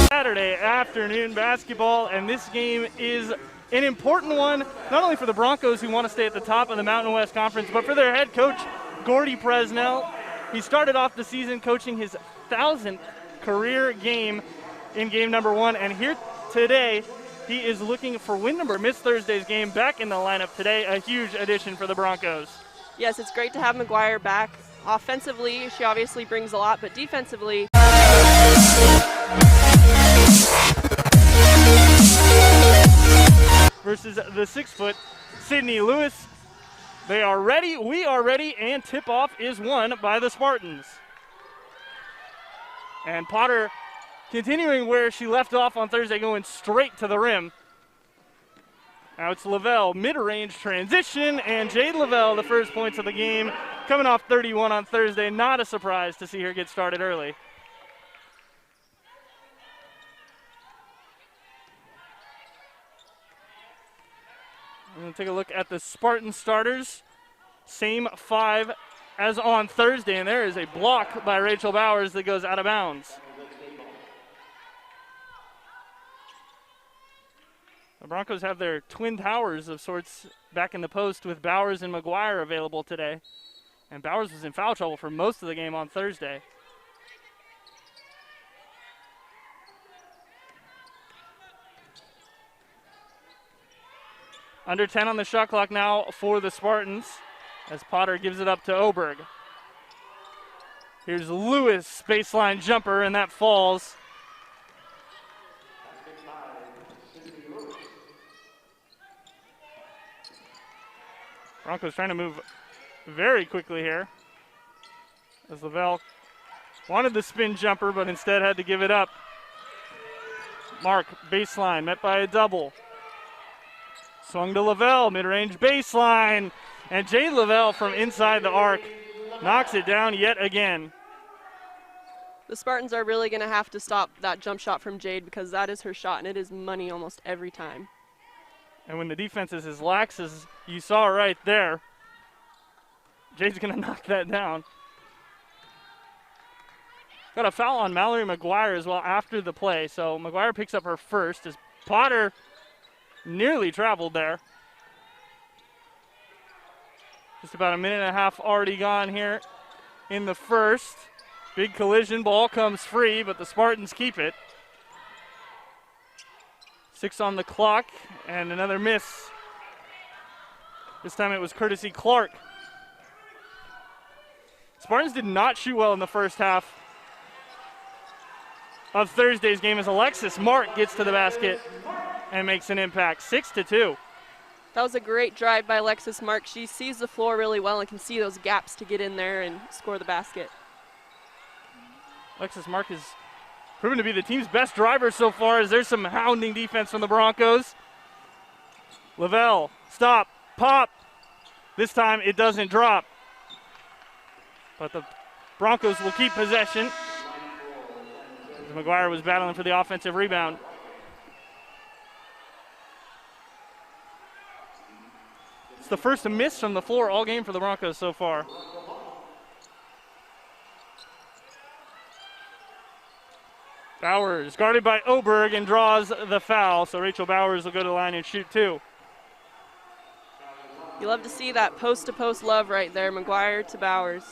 Saturday afternoon basketball, and this game is an important one, not only for the Broncos, who want to stay at the top of the Mountain West Conference, but for their head coach, Gordy Presnell. He started off the season coaching his 1,000th career game in game number 1, and here today, he is looking for win number. Missed Thursday's game, back in the lineup today, a huge addition for the Broncos. Yes, it's great to have McGuire back. Offensively, she obviously brings a lot, but defensively, versus the 6-foot Sydney Lewis. They are ready, we are ready, and tip-off is won by the Spartans. And Potter continuing where she left off on Thursday, going straight to the rim. Now it's Lavelle, mid-range transition, and Jade Lavelle, the first points of the game, coming off 31 on Thursday. Not a surprise to see her get started early. We're going to take a look at the Spartan starters. Same 5 as on Thursday, and there is a block by Rachel Bowers that goes out of bounds. The Broncos have their twin towers of sorts back in the post with Bowers and McGuire available today. And Bowers was in foul trouble for most of the game on Thursday. Under 10 on the shot clock now for the Spartans as Potter gives it up to Oberg. Here's Lewis, baseline jumper, and that falls. Broncos trying to move very quickly here as Lavelle wanted the spin jumper but instead had to give it up. Mark, baseline, met by a double. Swung to Lavelle, mid-range baseline, and Jade Lavelle from inside the arc knocks it down yet again. the Spartans are really going to have to stop that jump shot from Jade, because that is her shot, and it is money almost every time. And when the defense is as lax as you saw right there, Jade's going to knock that down. Got a foul on Mallory McGuire as well after the play, so McGuire picks up her first as Potter nearly traveled there. Just about a minute and a half already gone here in the first. Big collision, ball comes free, but the Spartans keep it. 6 on the clock, and another miss. This time it was courtesy Clark. Spartans did not shoot well in the first half of Thursday's game as Alexis Mark gets to the basket and makes an impact. 6-2. That was a great drive by Alexis Mark. She sees the floor really well and can see those gaps to get in there and score the basket. Alexis Mark has proven to be the team's best driver so far, as there's some hounding defense from the Broncos. Lavelle, stop, pop. This time it doesn't drop. But the Broncos will keep possession. McGuire was battling for the offensive rebound. It's the first miss from the floor all game for the Broncos so far. Bowers guarded by Oberg and draws the foul, so Rachel Bowers will go to the line and shoot 2. You love to see that post-to-post love right there, McGuire to Bowers.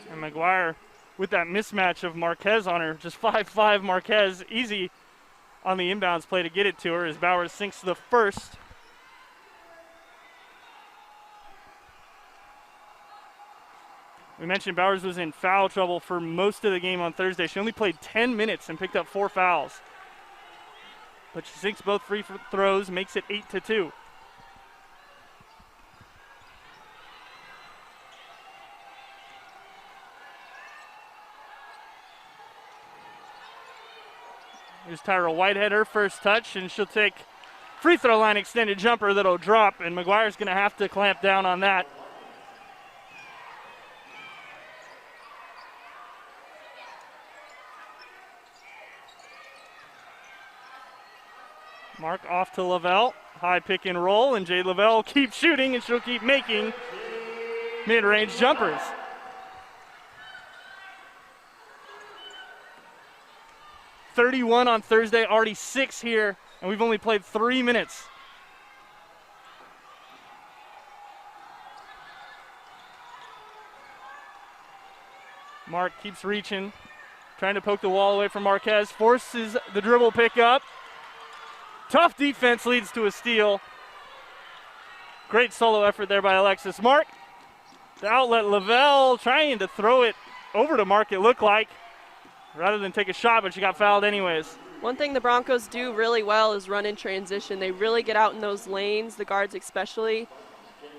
And McGuire with that mismatch of Marquez on her, just 5'5" Marquez, easy on the inbounds play to get it to her as Bowers sinks the first. We mentioned Bowers was in foul trouble for most of the game on Thursday. She only played 10 minutes and picked up 4 fouls. But she sinks both free throws, makes it 8-2. Here's Tyra Whitehead, her first touch, and she'll take free throw line extended jumper that'll drop, and McGuire's going to have to clamp down on that. Mark off to Lavelle. High pick and roll, and Jade Lavelle keeps shooting, and she'll keep making mid-range jumpers. .31 on Thursday, already 6 here, and we've only played 3 minutes. Mark keeps reaching, trying to poke the wall away from Marquez, forces the dribble pick up. Tough defense leads to a steal. Great solo effort there by Alexis Mark. The outlet, Lavelle trying to throw it over to Mark, it looked like, rather than take a shot, but she got fouled anyways. One thing the Broncos do really well is run in transition. They really get out in those lanes, the guards especially,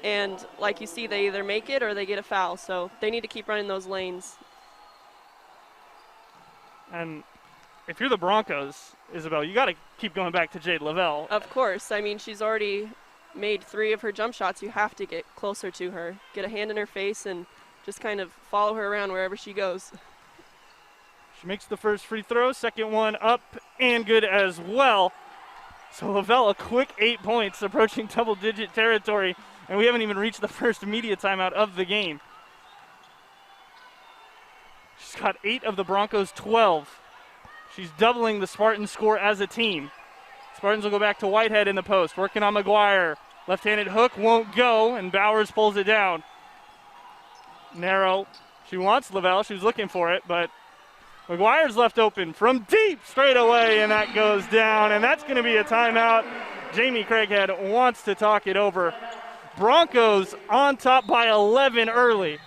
and like you see, they either make it or they get a foul, so they need to keep running those lanes. And if you're the Broncos, Isabel, you got to keep going back to Jade Lavelle. Of course. I mean, she's already made 3 of her jump shots. You have to get closer to her, get a hand in her face, and just kind of follow her around wherever she goes. She makes the first free throw, second one up and good as well. So Lavelle, a quick 8 points, approaching double-digit territory, and we haven't even reached the first media timeout of the game. She's got 8 of the Broncos' 12. She's doubling the Spartans' score as a team. Spartans will go back to Whitehead in the post, working on McGuire. Left-handed hook won't go, and Bowers pulls it down. Narrow. She wants Lavelle. She was looking for it, but McGuire's left open from deep straight away, and that goes down, and that's going to be a timeout. Jamie Craighead wants to talk it over. Broncos on top by 11 early.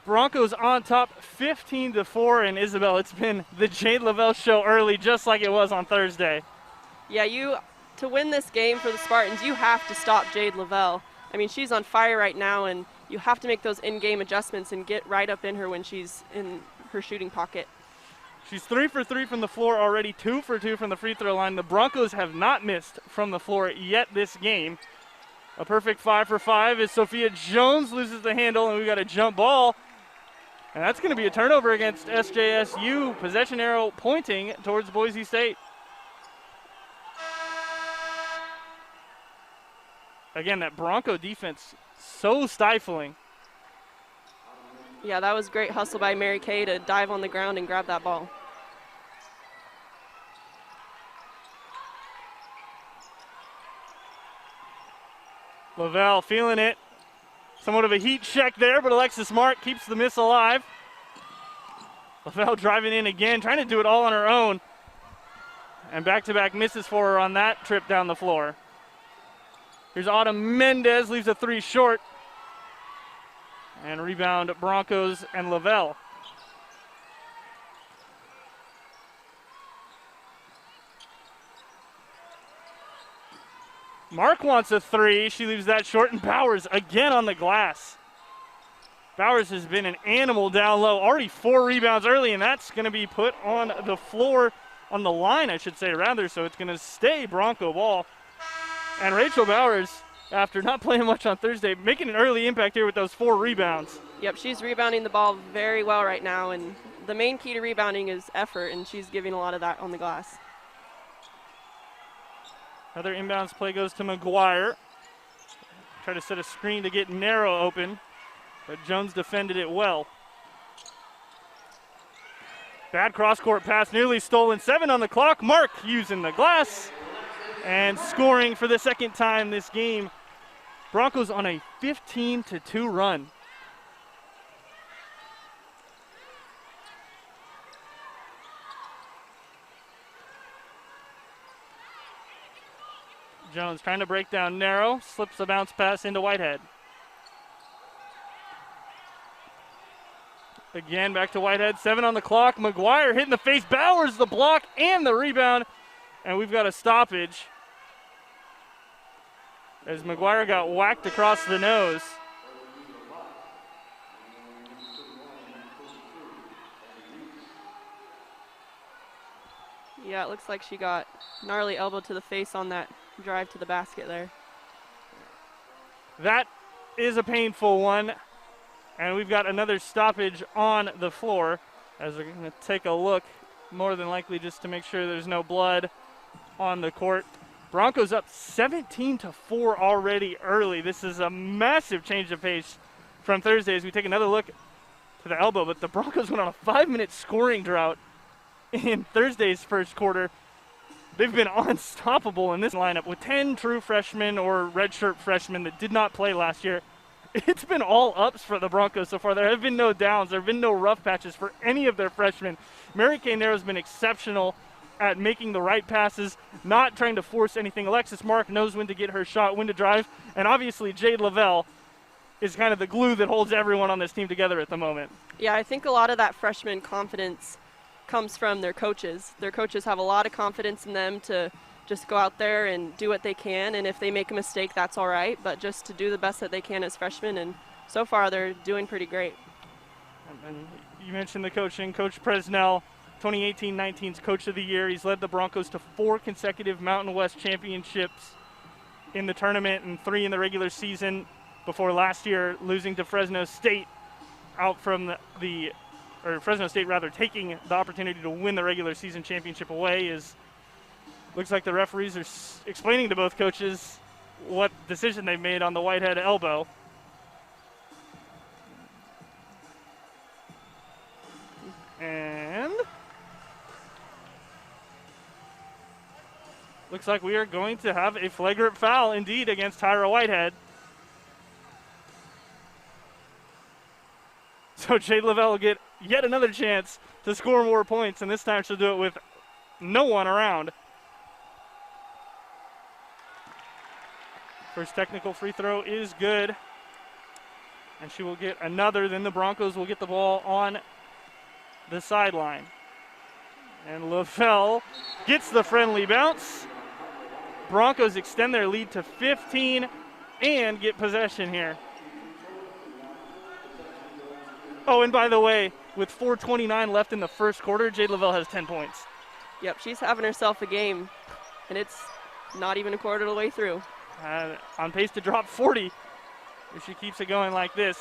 Broncos on top 15-4, and Isabel, it's been the Jade Lavelle show early, just like it was on Thursday. Yeah, to win this game for the Spartans, you have to stop Jade Lavelle. I mean, she's on fire right now, and you have to make those in-game adjustments and get right up in her when she's in her shooting pocket. She's 3 for 3 from the floor already, 2 for 2 from the free throw line. The Broncos have not missed from the floor yet this game. A perfect 5 for 5 as Sophia Jones loses the handle, and we've got a jump ball. And that's going to be a turnover against SJSU. Possession arrow pointing towards Boise State. Again, that Bronco defense so stifling. Yeah, that was great hustle by Mary Kay to dive on the ground and grab that ball. Lavelle feeling it. Somewhat of a heat check there, but Alexis Mark keeps the miss alive. Lavelle driving in again, trying to do it all on her own. And back-to-back misses for her on that trip down the floor. Here's Autumn Mendez, leaves a 3 short. And rebound Broncos and Lavelle. Mark wants a 3. She leaves that short, and Bowers again on the glass. Bowers has been an animal down low. Already 4 rebounds early, and that's going to be put on the floor, on the line, I should say, rather. So it's going to stay Bronco ball. And Rachel Bowers, after not playing much on Thursday, making an early impact here with those 4 rebounds. Yep, she's rebounding the ball very well right now, and the main key to rebounding is effort, and she's giving a lot of that on the glass. Another inbounds play goes to McGuire. Try to set a screen to get Narrow open, but Jones defended it well. Bad cross-court pass, nearly stolen. 7 on the clock. Mark using the glass and scoring for the second time this game. Broncos on a 15-2 run. Jones trying to break down Narrow, slips a bounce pass into Whitehead. Again, back to Whitehead, 7 on the clock. McGuire hitting the face, Bowers the block and the rebound, and we've got a stoppage as McGuire got whacked across the nose. Yeah, it looks like she got gnarly elbow to the face on that drive to the basket there. That is a painful one. And we've got another stoppage on the floor as we're going to take a look, more than likely just to make sure there's no blood on the court. Broncos up 17-4 already early. This is a massive change of pace from Thursday as we take another look to the elbow. But the Broncos went on a 5-minute scoring drought in Thursday's first quarter. They've been unstoppable in this lineup with 10 true freshmen or redshirt freshmen that did not play last year. It's been all ups for the Broncos so far. There have been no downs. There have been no rough patches for any of their freshmen. Mary Kay Narrow's been exceptional at making the right passes, not trying to force anything. Alexis Mark knows when to get her shot, when to drive. And obviously Jade Lavelle is kind of the glue that holds everyone on this team together at the moment. Yeah, I think a lot of that freshman confidence comes from their coaches. Their coaches have a lot of confidence in them to just go out there and do what they can, and if they make a mistake, that's all right, but just to do the best that they can as freshmen, and so far they're doing pretty great. And you mentioned the coaching. Coach Presnell, 2018-19's Coach of the Year. He's led the Broncos to 4 consecutive Mountain West championships in the tournament and 3 in the regular season before last year losing to Fresno State out from Fresno State taking the opportunity to win the regular season championship away. Looks like the referees are explaining to both coaches what decision they've made on the Whitehead elbow. And looks like we are going to have a flagrant foul indeed against Tyra Whitehead. So Jade Lavelle will get yet another chance to score more points, and this time she'll do it with no one around. First technical free throw is good. And she will get another. Then the Broncos will get the ball on the sideline. And Lavelle gets the friendly bounce. Broncos extend their lead to 15 and get possession here. Oh, and by the way, with 4:29 left in the first quarter, Jade Lavelle has 10 points. Yep, she's having herself a game, and it's not even a quarter of the way through. On pace to drop 40 if she keeps it going like this.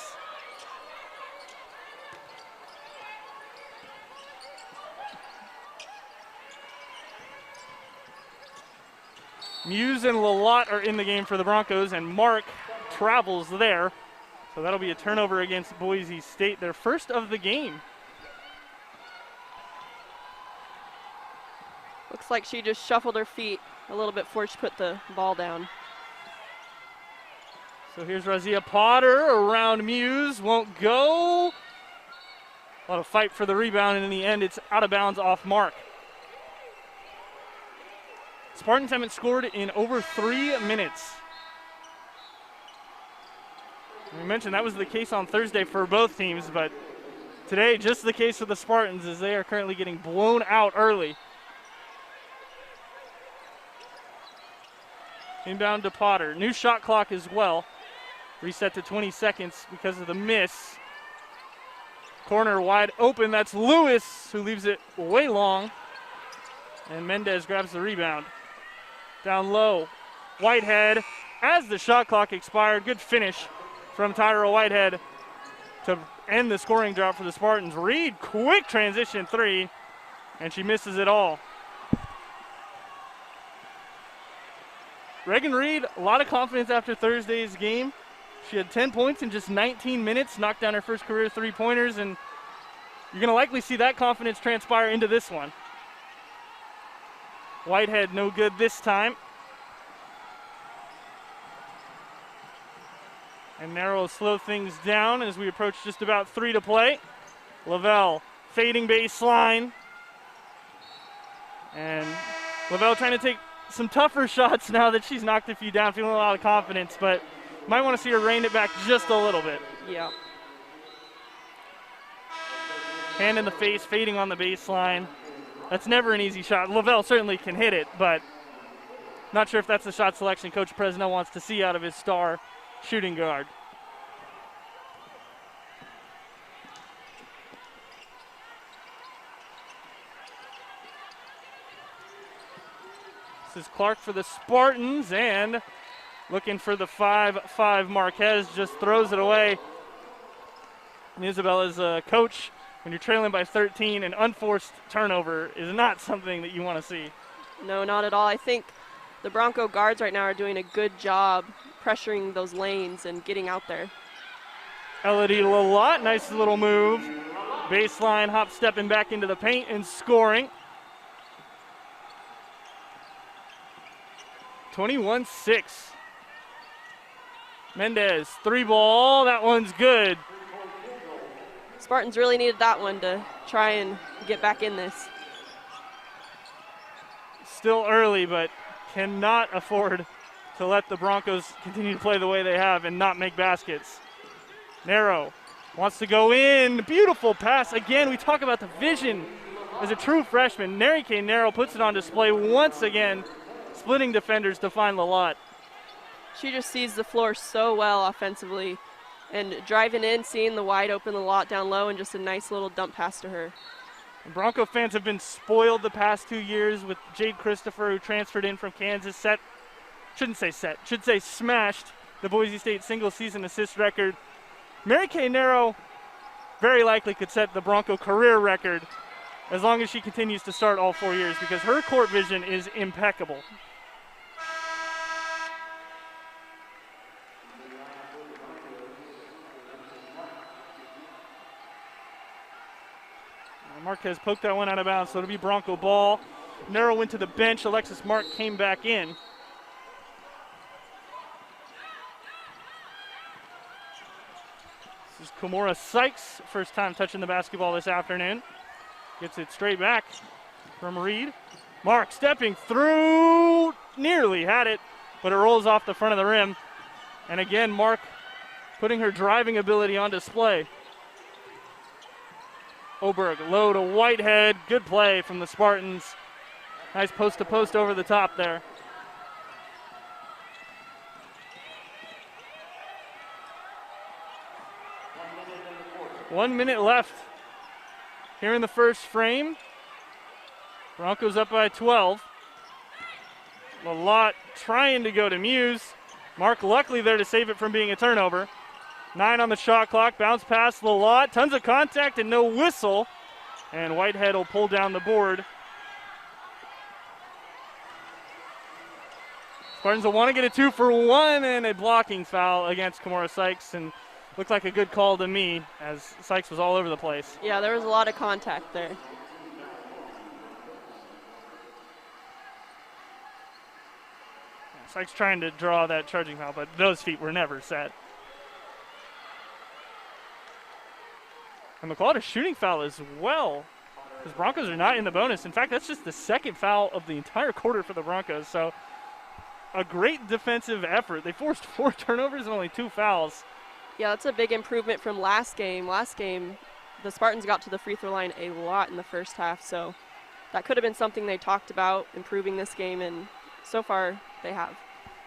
Muse and Lalott are in the game for the Broncos, and Mark travels there. So that'll be a turnover against Boise State, their first of the game. Looks like she just shuffled her feet a little bit before she put the ball down. So here's Razia Potter around Muse, won't go. A lot of fight for the rebound, and in the end, it's out of bounds off Mark. Spartans haven't scored in over 3 minutes. We mentioned that was the case on Thursday for both teams, but today, just the case for the Spartans as they are currently getting blown out early. Inbound to Potter. New shot clock as well. Reset to 20 seconds because of the miss. Corner wide open. That's Lewis who leaves it way long. And Mendez grabs the rebound. Down low. Whitehead as the shot clock expired. Good finish from Tyra Whitehead to end the scoring drought for the Spartans. Reed, quick transition 3, and she misses it all. Reagan Reed, a lot of confidence after Thursday's game. She had 10 points in just 19 minutes, knocked down her first career 3-pointers, and you're going to likely see that confidence transpire into this one. Whitehead no good this time. And Narrow will slow things down as we approach just about 3 to play. Lavelle fading baseline. And Lavelle trying to take some tougher shots now that she's knocked a few down, feeling a lot of confidence, but might want to see her rein it back just a little bit. Yeah. Hand in the face, fading on the baseline. That's never an easy shot. Lavelle certainly can hit it, but not sure if that's the shot selection Coach Presnell wants to see out of his star shooting guard. This is Clark for the Spartans, and Looking for the 5-5 Marquez, just throws it away. And Isabella's coach, when you're trailing by 13, an unforced turnover is not something that you want to see. No, not at all. I think the Bronco guards right now are doing a good job pressuring those lanes and getting out there. Elodie Lalott, nice little move. Baseline, hop stepping back into the paint and scoring. 21-6. Mendez, 3-ball, that one's good. Spartans really needed that one to try and get back in this. Still early, but cannot afford to let the Broncos continue to play the way they have and not make baskets. Narrow wants to go in. Beautiful pass. Again, we talk about the vision as a true freshman. Mary Kay Narrow puts it on display once again, splitting defenders to find Lalott. She just sees the floor so well offensively, and driving in, seeing the wide open Lalott down low, and just a nice little dump pass to her. Bronco fans have been spoiled the past 2 years with Jade Christopher, who transferred in from Kansas, should say smashed the Boise State single-season assist record. Mary Kay Narrow very likely could set the Bronco career record as long as she continues to start all 4 years, because her court vision is impeccable. Marquez poked that one out of bounds, so it'll be Bronco ball. Narrow went to the bench. Alexis Mark came back in. This is Kimora Sykes, first time touching the basketball this afternoon. Gets it straight back from Reed. Mark stepping through, nearly had it, but it rolls off the front of the rim. And again, Mark putting her driving ability on display. Oberg, low to Whitehead. Good play from the Spartans. Nice post-to-post over the top there. One minute left here in the first frame. Broncos up by 12. Lalott trying to go to Muse. Mark luckily there to save it from being a turnover. 9 on the shot clock, bounce pass, Lalott, tons of contact and no whistle. And Whitehead will pull down the board. Spartans will want to get a 2-for-1 and a blocking foul against Kimora Sykes, and looked like a good call to me as Sykes was all over the place. Yeah, there was a lot of contact there. Sykes trying to draw that charging foul, but those feet were never set. And McCall a shooting foul as well, because Broncos are not in the bonus. In fact, that's just the second foul of the entire quarter for the Broncos. So a great defensive effort. They forced 4 turnovers and only 2 fouls. Yeah, that's a big improvement from last game. Last game, the Spartans got to the free throw line a lot in the first half, so that could have been something they talked about, improving this game, and so far they have.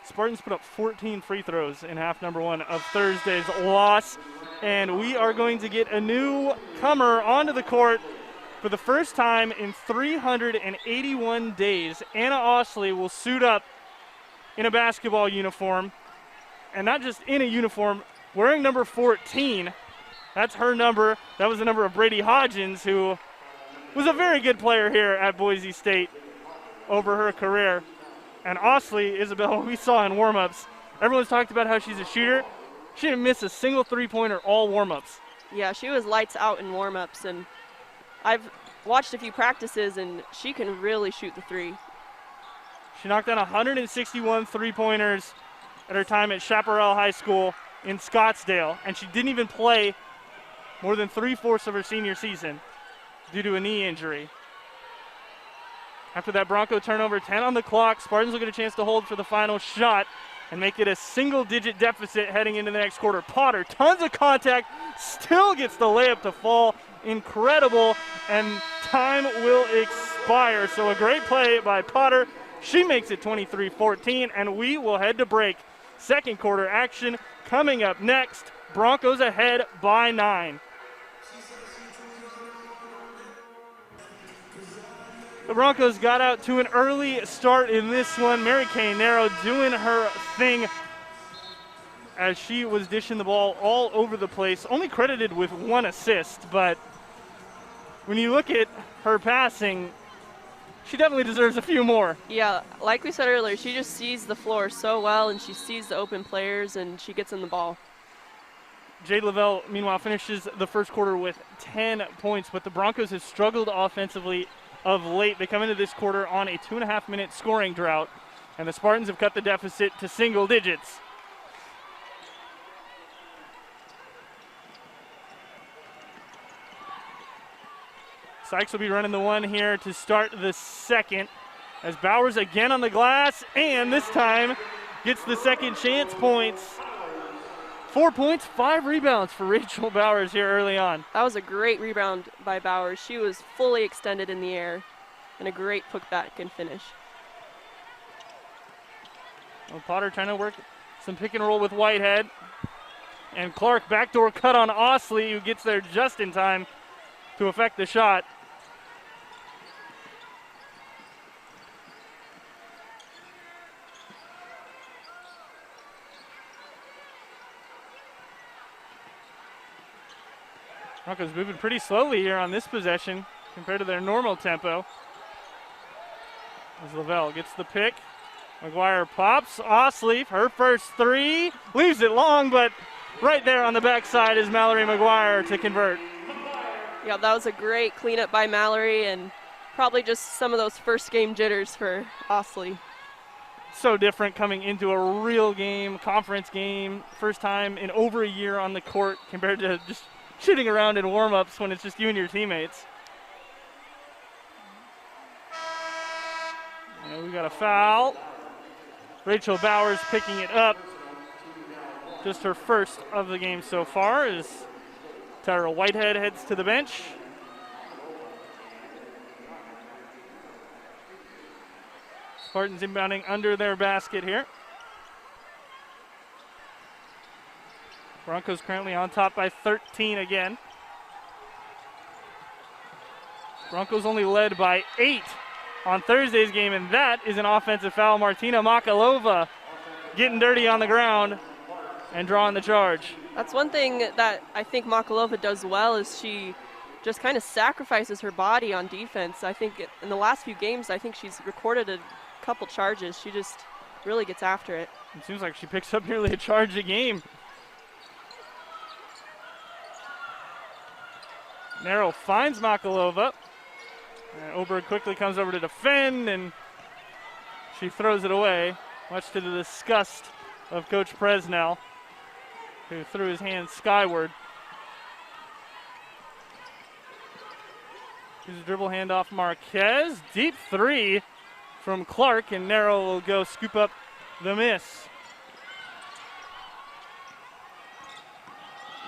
Spartans put up 14 free throws in half number 1 of Thursday's loss. And we are going to get a newcomer onto the court for the first time in 381 days. Anna Osley will suit up in a basketball uniform, and not just in a uniform, wearing number 14. That's her number. That was the number of Brady Hodgins, who was a very good player here at Boise State over her career. And Osley, Isabel, we saw in warm-ups, everyone's talked about how she's a shooter. She didn't miss a single three-pointer all warm-ups. Yeah, she was lights out in warm-ups, and I've watched a few practices, and she can really shoot the three. She knocked down 161 three-pointers at her time at Chaparral High School in Scottsdale, and she didn't even play more than 3/4 of her senior season due to a knee injury. After that Bronco turnover, 10 on the clock, Spartans will get a chance to hold for the final shot and make it a single-digit deficit heading into the next quarter. Potter, tons of contact, still gets the layup to fall. Incredible, and time will expire. So a great play by Potter. She makes it 23-14, and we will head to break. Second quarter action coming up next. Broncos ahead by 9. The Broncos got out to an early start in this one. Mary Kay Narrow doing her thing as she was dishing the ball all over the place, only credited with 1 assist, but when you look at her passing, she definitely deserves a few more. Yeah, like we said earlier, she just sees the floor so well, and she sees the open players, and she gets in the ball. Jade Lavelle, meanwhile, finishes the first quarter with 10 points, but the Broncos have struggled offensively of late. They come into this quarter on a 2.5-minute scoring drought, and the Spartans have cut the deficit to single digits. Sykes will be running the one here to start the second, as Bowers again on the glass, and this time gets the second chance points. 4 points, 5 rebounds for Rachel Bowers here early on. That was a great rebound by Bowers. She was fully extended in the air, and a great putback and finish. Well, Potter trying to work some pick and roll with Whitehead. And Clark backdoor cut on Osley, who gets there just in time to affect the shot. Broncos moving pretty slowly here on this possession compared to their normal tempo. As Lavelle gets the pick. McGuire pops. Osley, her first three. Leaves it long, but right there on the backside is Mallory McGuire to convert. Yeah, that was a great cleanup by Mallory, and probably just some of those first game jitters for Osley. So different coming into a real game, conference game. First time in over a year on the court compared to just shooting around in warm-ups when it's just you and your teammates. And we got a foul. Rachel Bowers picking it up. Just her first of the game so far as Tyra Whitehead heads to the bench. Spartans inbounding under their basket here. Broncos currently on top by 13 again. Broncos only led by 8 on Thursday's game, and that is an offensive foul. Martina Makalova getting dirty on the ground and drawing the charge. That's one thing that I think Makalova does well, is she just kind of sacrifices her body on defense. I think in the last few games, I think she's recorded a couple charges. She just really gets after it. It seems like she picks up nearly a charge a game. Narrow finds Makalova. And Oberg quickly comes over to defend, and she throws it away, much to the disgust of Coach Presnell, who threw his hands skyward. Here's a dribble handoff, Marquez. Deep three from Clark, and Narrow will go scoop up the miss.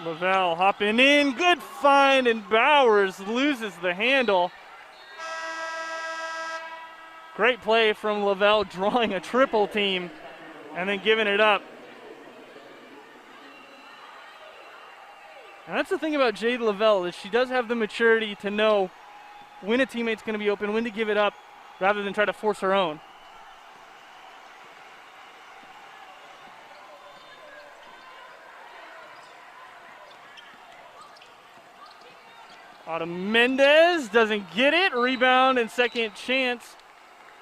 Lavelle hopping in, good find, and Bowers loses the handle. Great play from Lavelle, drawing a triple team and then giving it up. And that's the thing about Jade Lavelle, is she does have the maturity to know when a teammate's going to be open, when to give it up, rather than try to force her own. Autumn Mendez doesn't get it. Rebound and second chance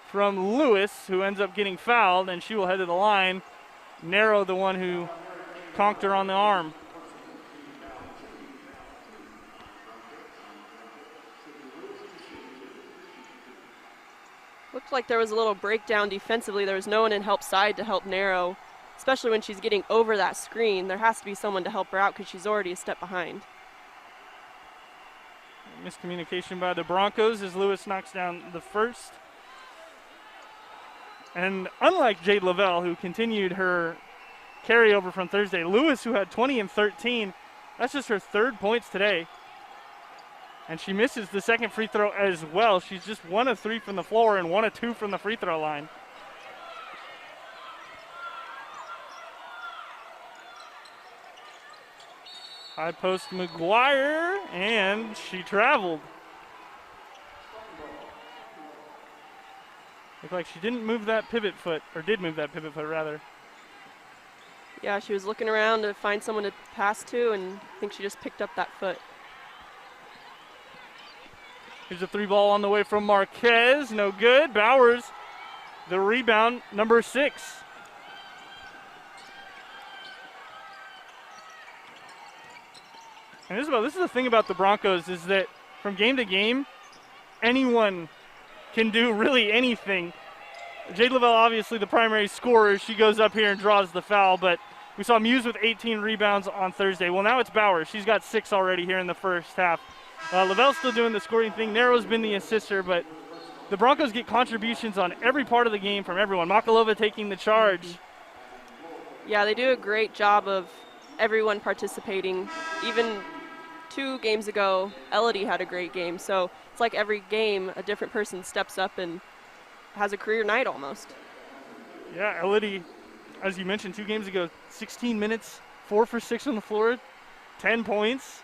from Lewis, who ends up getting fouled, and she will head to the line. Narrow, the one who conked her on the arm. Looked like there was a little breakdown defensively. There was no one in help side to help Narrow, especially when she's getting over that screen. There has to be someone to help her out because she's already a step behind. Miscommunication by the Broncos as Lewis knocks down the first. And unlike Jade Lavelle, who continued her carryover from Thursday, Lewis, who had 20 and 13, that's just her 3rd points today. And she misses the second free throw as well. She's just 1 of 3 from the floor and 1 of 2 from the free throw line. High post McGuire, and she traveled. Looked like she didn't move that pivot foot, or did move that pivot foot rather. Yeah, she was looking around to find someone to pass to, and I think she just picked up that foot. Here's a 3 ball on the way from Marquez. No good. Bowers, the rebound, number 6. And this is the thing about the Broncos, is that from game to game, anyone can do really anything. Jade Lavelle, obviously the primary scorer. She goes up here and draws the foul, but we saw Muse with 18 rebounds on Thursday. Well, now it's Bowers. She's got 6 already here in the first half. Lavelle's still doing the scoring thing. Narrow's been the assister, but the Broncos get contributions on every part of the game from everyone. Makalova taking the charge. Yeah, they do a great job of everyone participating. Even 2 games ago, Elodie had a great game. So it's like every game, a different person steps up and has a career night almost. Yeah, Elodie, as you mentioned, 2 games ago, 16 minutes, 4 for 6 on the floor, 10 points.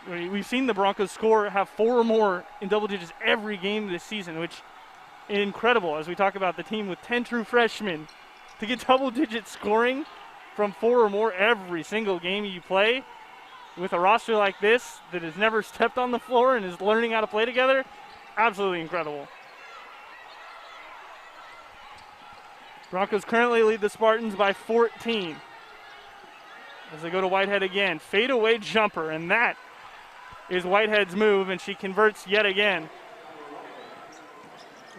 We've seen the Broncos have 4 or more in double digits every game this season, which is incredible as we talk about the team with 10 true freshmen. To get double-digit scoring from 4 or more every single game you play with a roster like this that has never stepped on the floor and is learning how to play together, absolutely incredible. Broncos currently lead the Spartans by 14. As they go to Whitehead again, fadeaway jumper, and that is Whitehead's move, and she converts yet again.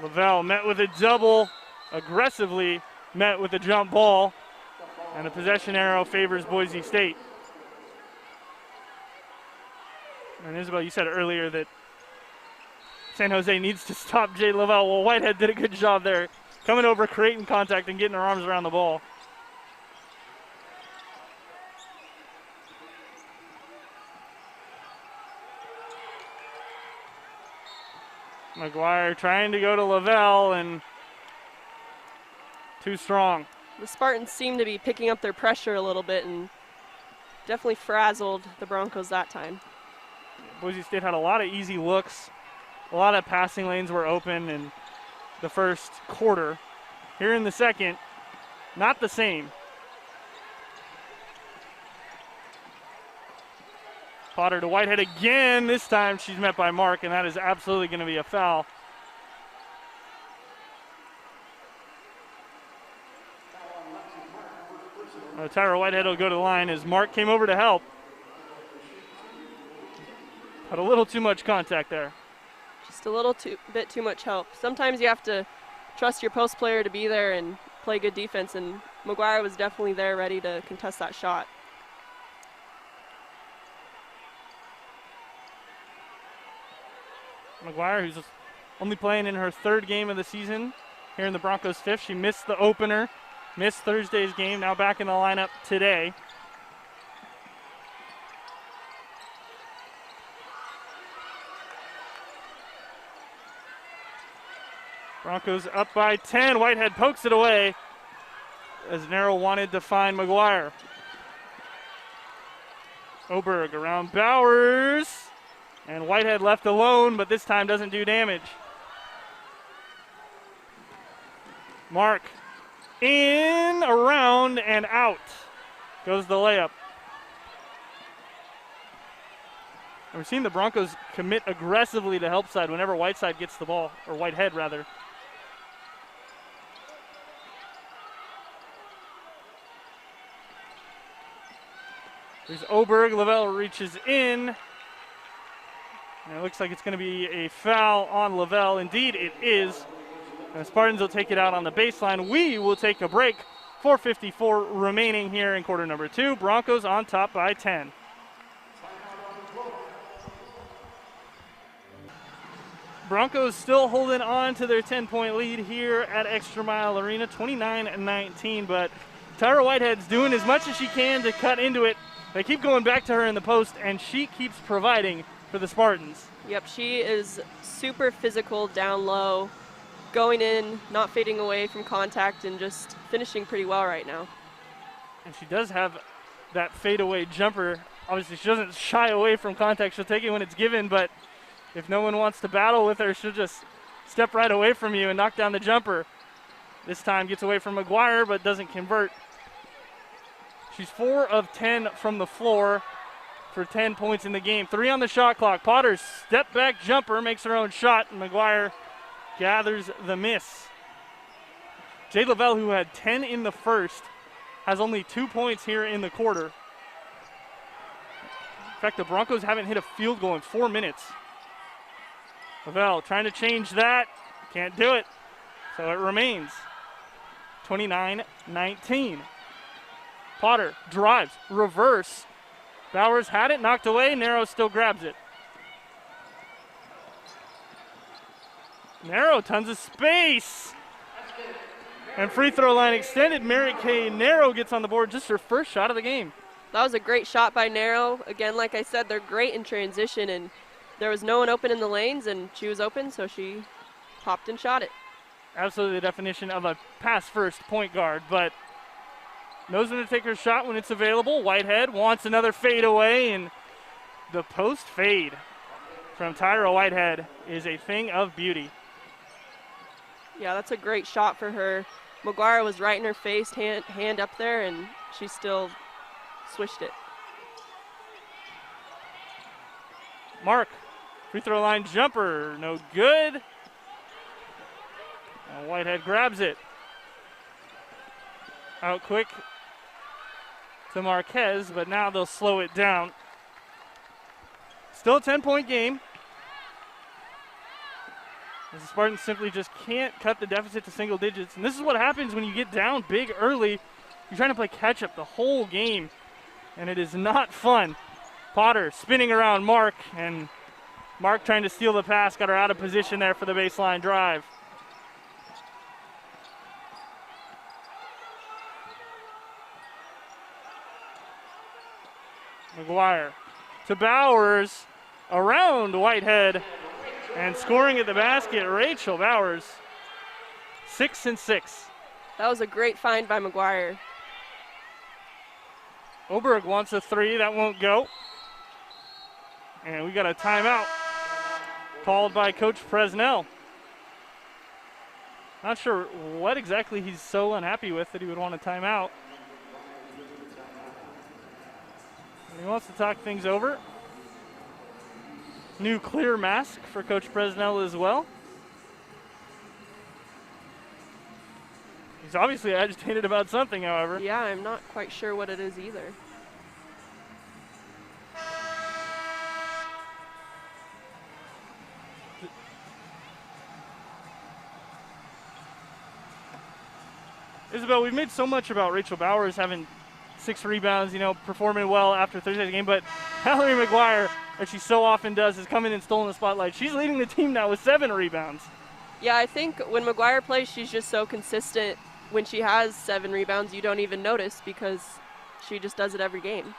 Lavelle met with a double, aggressively met with a jump ball, and a possession arrow favors Boise State. And Isabel, you said earlier that San Jose needs to stop Jade Lavelle. Well, Whitehead did a good job there, coming over, creating contact, and getting her arms around the ball. McGuire trying to go to Lavelle, and too strong. The Spartans seem to be picking up their pressure a little bit and definitely frazzled the Broncos that time. Boise State had a lot of easy looks. A lot of passing lanes were open in the first quarter. Here in the second, not the same. Potter to Whitehead again. This time she's met by Mark, and that is absolutely going to be a foul. Tyra Whitehead will go to the line as Mark came over to help. Had a little too much contact there. Just a little bit too much help. Sometimes you have to trust your post player to be there and play good defense, and McGuire was definitely there ready to contest that shot. McGuire, who's only playing in her 3rd game of the season here in the Broncos' 5th. She missed the opener, missed Thursday's game, now back in the lineup today. Broncos up by 10. Whitehead pokes it away as Narrow wanted to find McGuire. Oberg around Bowers. And Whitehead left alone, but this time doesn't do damage. Mark in, around, and out goes the layup. And we're seeing the Broncos commit aggressively to help side whenever Whiteside gets the ball, or Whitehead rather. There's Oberg. Lavelle reaches in. And it looks like it's going to be a foul on Lavelle. Indeed, it is. And the Spartans will take it out on the baseline. We will take a break. 4:54 remaining here in quarter number 2. Broncos on top by 10. Broncos still holding on to their 10-point lead here at Extra Mile Arena, 29-19. But Tyra Whitehead's doing as much as she can to cut into it. They keep going back to her in the post, and she keeps providing for the Spartans. Yep, she is super physical down low, going in, not fading away from contact, and just finishing pretty well right now. And she does have that fadeaway jumper. Obviously, she doesn't shy away from contact. She'll take it when it's given, but if no one wants to battle with her, she'll just step right away from you and knock down the jumper. This time gets away from McGuire, but doesn't convert. She's 4 of 10 from the floor for 10 points in the game. 3 on the shot clock. Potter's step back jumper makes her own shot, and McGuire gathers the miss. Jade Lavelle, who had 10 in the first, has only 2 points here in the quarter. In fact, the Broncos haven't hit a field goal in 4 minutes. Lavelle trying to change that. Can't do it. So it remains 29-19. Potter drives, reverse. Bowers had it, knocked away. Narrow still grabs it. Narrow, tons of space. And free throw line extended. Mary Kay Narrow gets on the board, just her first shot of the game. That was a great shot by Narrow. Again, like I said, they're great in transition, and there was no one open in the lanes, and she was open, so she popped and shot it. Absolutely the definition of a pass-first point guard, but knows when to take her shot when it's available. Whitehead wants another fade away, and the post fade from Tyra Whitehead is a thing of beauty. Yeah, that's a great shot for her. McGuire was right in her face, hand up there, and she still swished it. Mark, free throw line jumper, no good. And Whitehead grabs it. Out quick to Marquez, but now they'll slow it down. Still a 10-point game. As the Spartans simply just can't cut the deficit to single digits. And this is what happens when you get down big early. You're trying to play catch-up the whole game, and it is not fun. Potter spinning around Mark, and Mark trying to steal the pass, got her out of position there for the baseline drive. McGuire to Bowers, around Whitehead, and scoring at the basket, Rachel Bowers, 6 and 6. That was a great find by McGuire. Oberg wants a three, that won't go. And we got a timeout called by Coach Presnell. Not sure what exactly he's so unhappy with that he would want a timeout. He wants to talk things over. New clear mask for Coach Presnell as well. He's obviously agitated about something, however. Yeah, I'm not quite sure what it is either. Isabel, we've made so much about Rachel Bowers having 6 rebounds, performing well after Thursday's game, but Mallory McGuire, as she so often does, has come in and stolen the spotlight. She's leading the team now with 7 rebounds. Yeah, I think when McGuire plays, she's just so consistent. When she has 7 rebounds, you don't even notice because she just does it every game.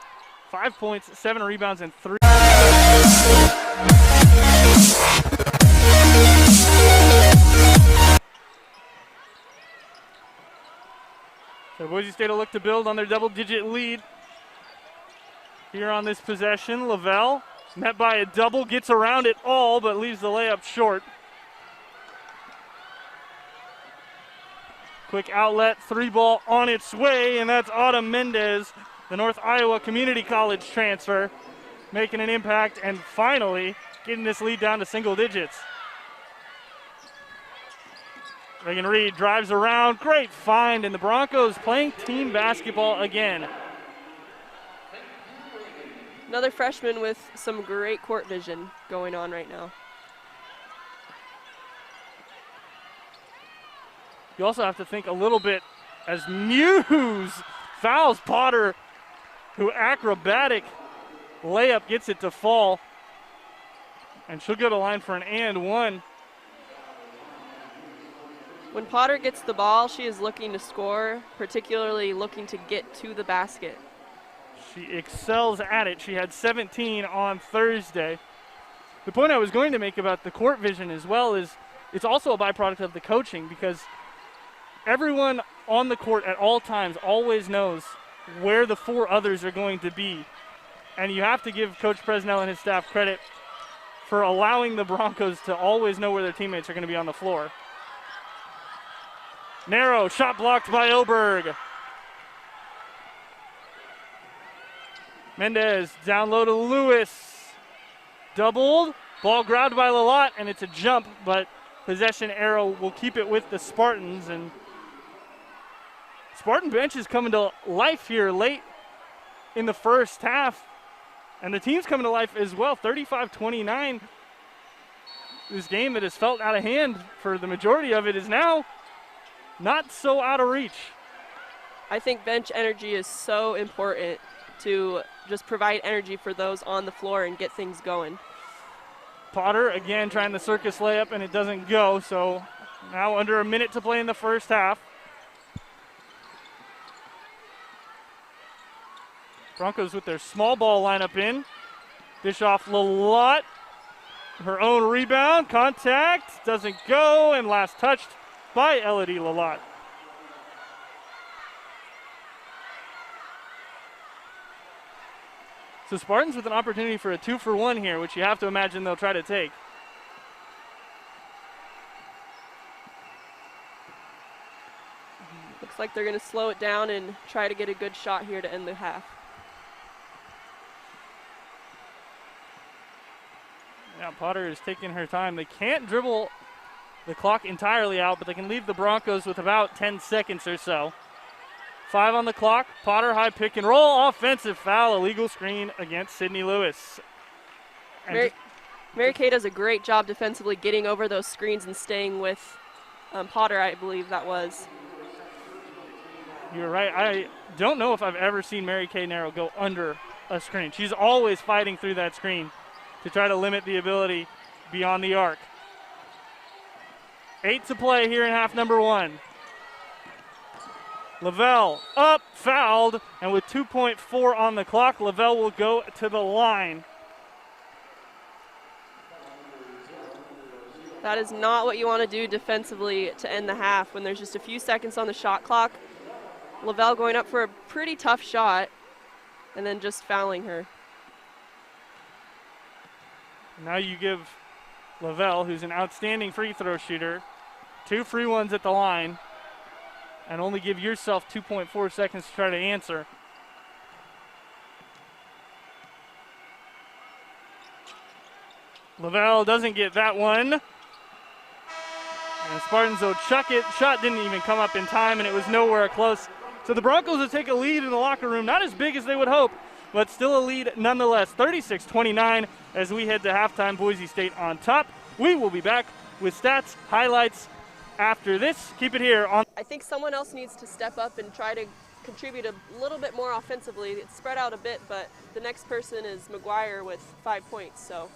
5 points, 7 rebounds, and 3. So Boise State will look to build on their double-digit lead here on this possession. Lavelle, met by a double, gets around it all, but leaves the layup short. Quick outlet, 3-ball on its way, and that's Autumn Mendez, the North Iowa Community College transfer, making an impact and finally getting this lead down to single digits. Reagan Reed drives around, great find, and the Broncos playing team basketball again. Another freshman with some great court vision going on right now. You also have to think a little bit as Muse fouls Potter, who acrobatic layup gets it to fall. And she'll go to line for an and one. When Potter gets the ball, she is looking to score, particularly looking to get to the basket. She excels at it. She had 17 on Thursday. The point I was going to make about the court vision as well is it's also a byproduct of the coaching, because everyone on the court at all times always knows where the 4 others are going to be. And you have to give Coach Presnell and his staff credit for allowing the Broncos to always know where their teammates are going to be on the floor. Narrow, shot blocked by Oberg. Mendez down low to Lewis. Doubled. Ball grabbed by Lalott, and it's a jump, but possession arrow will keep it with the Spartans. And Spartan bench is coming to life here late in the first half. And the team's coming to life as well, 35-29. This game that has felt out of hand for the majority of it is now not so out of reach. I think bench energy is so important to just provide energy for those on the floor and get things going. Potter again trying the circus layup, and it doesn't go. So now under a minute to play in the first half. Broncos with their small ball lineup in. Dish off Lalott. Her own rebound. Contact. Doesn't go. And last touched by Elodie Lalott. So Spartans with an opportunity for a 2-for-1 here, which you have to imagine they'll try to take. Looks like they're going to slow it down and try to get a good shot here to end the half. Now Potter is taking her time. They can't dribble the clock entirely out, but they can leave the Broncos with about 10 seconds or so. 5 on the clock. Potter high pick and roll. Offensive foul. Illegal screen against Sydney Lewis. Mary Kay does a great job defensively getting over those screens and staying with Potter, I believe that was. You're right. I don't know if I've ever seen Mary Kay Narrow go under a screen. She's always fighting through that screen to try to limit the ability beyond the arc. 8 to play here in half number 1. Lavelle up, fouled, and with 2.4 on the clock, Lavelle will go to the line. That is not what you want to do defensively to end the half when there's just a few seconds on the shot clock. Lavelle going up for a pretty tough shot and then just fouling her. Now you give Lavelle, who's an outstanding free throw shooter, 2 free ones at the line, and only give yourself 2.4 seconds to try to answer. Lavelle doesn't get that one. And the Spartans will chuck it. Shot didn't even come up in time, and it was nowhere close. So the Broncos will take a lead in the locker room. Not as big as they would hope, but still a lead nonetheless. 36-29 as we head to halftime. Boise State on top. We will be back with stats, highlights after this. Keep it here on. I think someone else needs to step up and try to contribute a little bit more offensively. It's spread out a bit, but the next person is McGuire with 5 points. So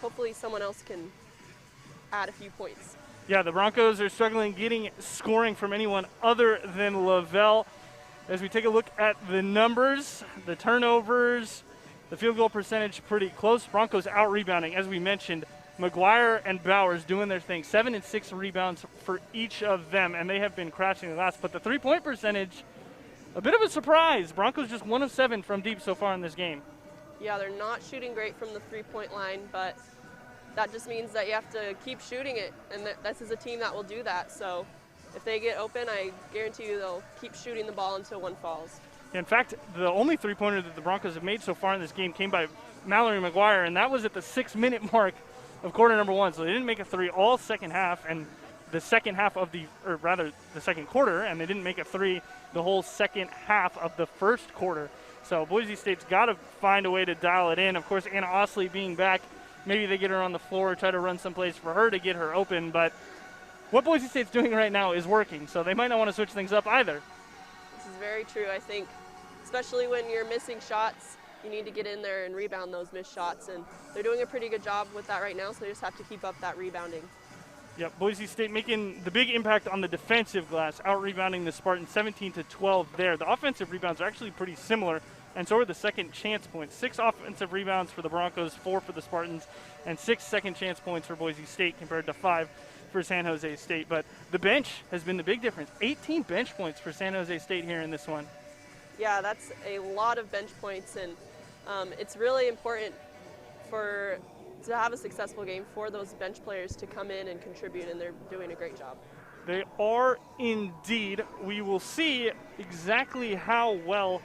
hopefully someone else can add a few points. Yeah, the Broncos are struggling getting scoring from anyone other than Lavelle. As we take a look at the numbers, the turnovers, the field goal percentage pretty close. Broncos out rebounding, as we mentioned. McGuire and Bowers doing their thing. 7 and 6 rebounds for each of them, and they have been crashing the glass. But the three-point percentage, a bit of a surprise. Broncos just 1 of 7 from deep so far in this game. Yeah, they're not shooting great from the three-point line, but that just means that you have to keep shooting it, and this is a team that will do that. So if they get open, I guarantee you they'll keep shooting the ball until one falls. In fact, the only three-pointer that the Broncos have made so far in this game came by Mallory McGuire, and that was at the 6-minute mark of quarter number 1. So they didn't make a three all second half, and the second half of the second quarter, and they didn't make a three the whole second half of the first quarter. So Boise State's got to find a way to dial it in. Of course, Anna Osley being back, maybe they get her on the floor, try to run someplace for her to get her open, but what Boise State's doing right now is working, so they might not want to switch things up either. This is very true, I think, especially when you're missing shots. You need to get in there and rebound those missed shots, and they're doing a pretty good job with that right now, so they just have to keep up that rebounding. Yep, Boise State making the big impact on the defensive glass, out-rebounding the Spartans 17-12 there. The offensive rebounds are actually pretty similar, and so are the second chance points. 6 offensive rebounds for the Broncos, 4 for the Spartans, and 6 second chance points for Boise State compared to 5 for San Jose State. But the bench has been the big difference. 18 bench points for San Jose State here in this one. Yeah, that's a lot of bench points, and it's really important to have a successful game for those bench players to come in and contribute, and they're doing a great job. They are indeed. We will see exactly how well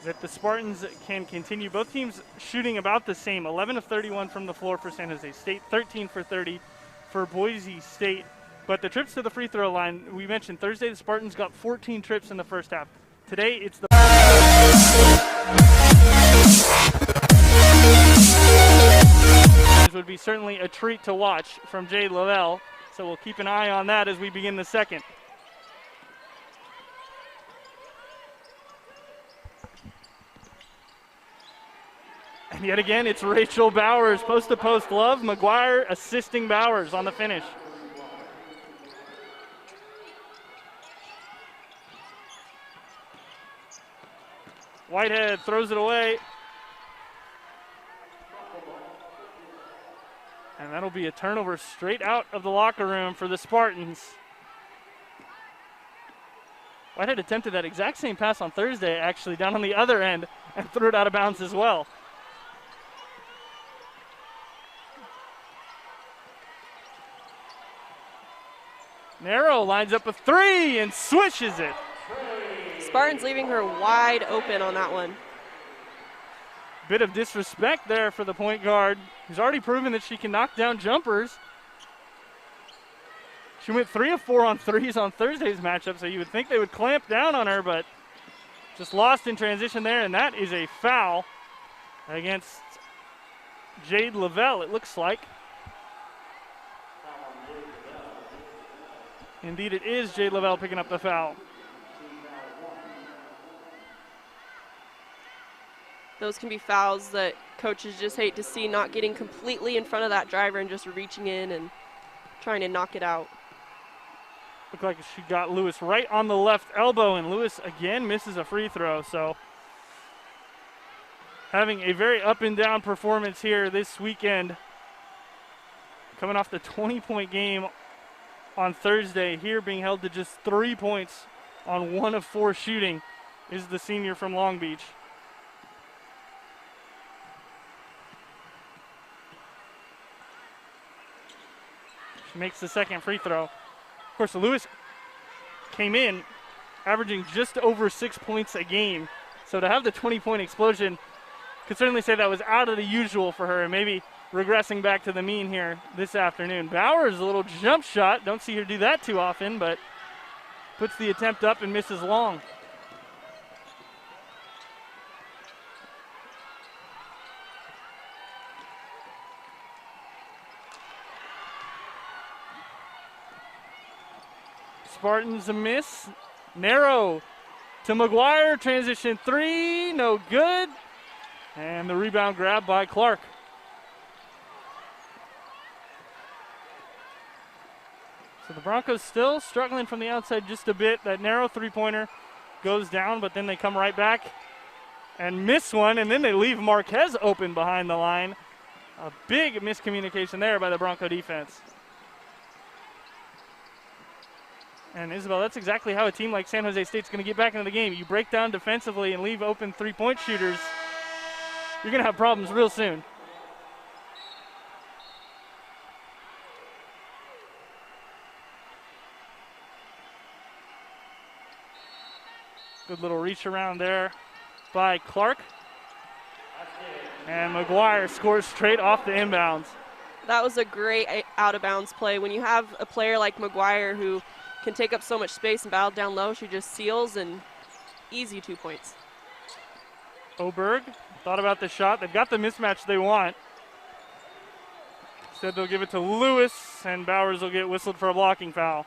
that the Spartans can continue. Both teams shooting about the same, 11 of 31 from the floor for San Jose State, 13 for 30 for Boise State. But the trips to the free throw line, we mentioned Thursday the Spartans got 14 trips in the first half. Today it's the would be certainly a treat to watch from Jade Lavelle. So we'll keep an eye on that as we begin the second. And yet again, it's Rachel Bowers, post-to-post love. McGuire assisting Bowers on the finish. Whitehead throws it away. And that'll be a turnover straight out of the locker room for the Spartans. Whitehead attempted that exact same pass on Thursday, actually, down on the other end, and threw it out of bounds as well. Narrow lines up a three and swishes it. Spartans leaving her wide open on that one. Bit of disrespect there for the point guard, who's already proven that she can knock down jumpers. She went 3 of 4 on threes on Thursday's matchup, so you would think they would clamp down on her, but just lost in transition there, and that is a foul against Jade Lavelle, it looks like. Indeed, it is Jade Lavelle picking up the foul. Those can be fouls that coaches just hate to see, not getting completely in front of that driver and just reaching in and trying to knock it out. Looked like she got Lewis right on the left elbow, and Lewis again misses a free throw. So having a very up and down performance here this weekend. Coming off the 20-point game on Thursday, here being held to just 3 points on 1 of 4 shooting is the senior from Long Beach. She makes the second free throw. Of course, Lewis came in averaging just over 6 points a game. So to have the 20-point explosion, could certainly say that was out of the usual for her, and maybe regressing back to the mean here this afternoon. Bowers, a little jump shot. Don't see her do that too often, but puts the attempt up and misses long. Spartans a miss. Narrow to McGuire. Transition three. No good. And the rebound grab by Clark. So the Broncos still struggling from the outside just a bit. That narrow three-pointer goes down, but then they come right back and miss one, and then they leave Marquez open behind the line. A big miscommunication there by the Bronco defense. And Isabel, that's exactly how a team like San Jose State's going to get back into the game. You break down defensively and leave open three-point shooters, you're going to have problems real soon. Good little reach around there by Clark. And McGuire scores straight off the inbounds. That was a great out-of-bounds play. When you have a player like McGuire who can take up so much space and battle down low, she just seals, and easy 2 points. Oberg thought about the shot. They've got the mismatch they want. Instead they'll give it to Lewis, and Bowers will get whistled for a blocking foul.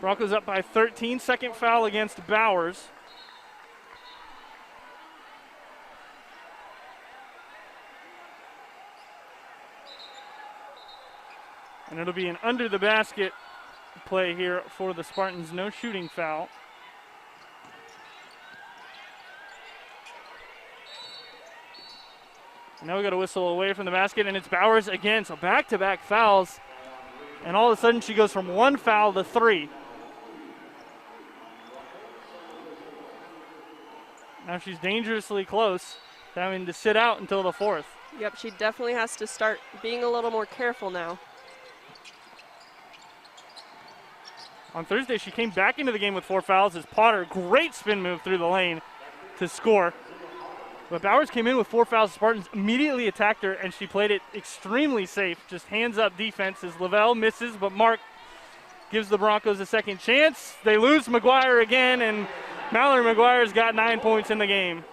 Broncos up by 13, second foul against Bowers. And it'll be an under the basket play here for the Spartans, no shooting foul. Now we got a whistle away from the basket, and it's Bowers again, so back-to-back fouls. And all of a sudden she goes from 1 foul to 3. Now she's dangerously close to having to sit out until the 4th. Yep, she definitely has to start being a little more careful now. On Thursday, she came back into the game with 4 fouls as Potter, great spin move through the lane to score. But Bowers came in with 4 fouls. Spartans immediately attacked her, and she played it extremely safe. Just hands-up defense as Lavelle misses, but Mark gives the Broncos a second chance. They lose McGuire again, and Mallory McGuire's got 9 points in the game.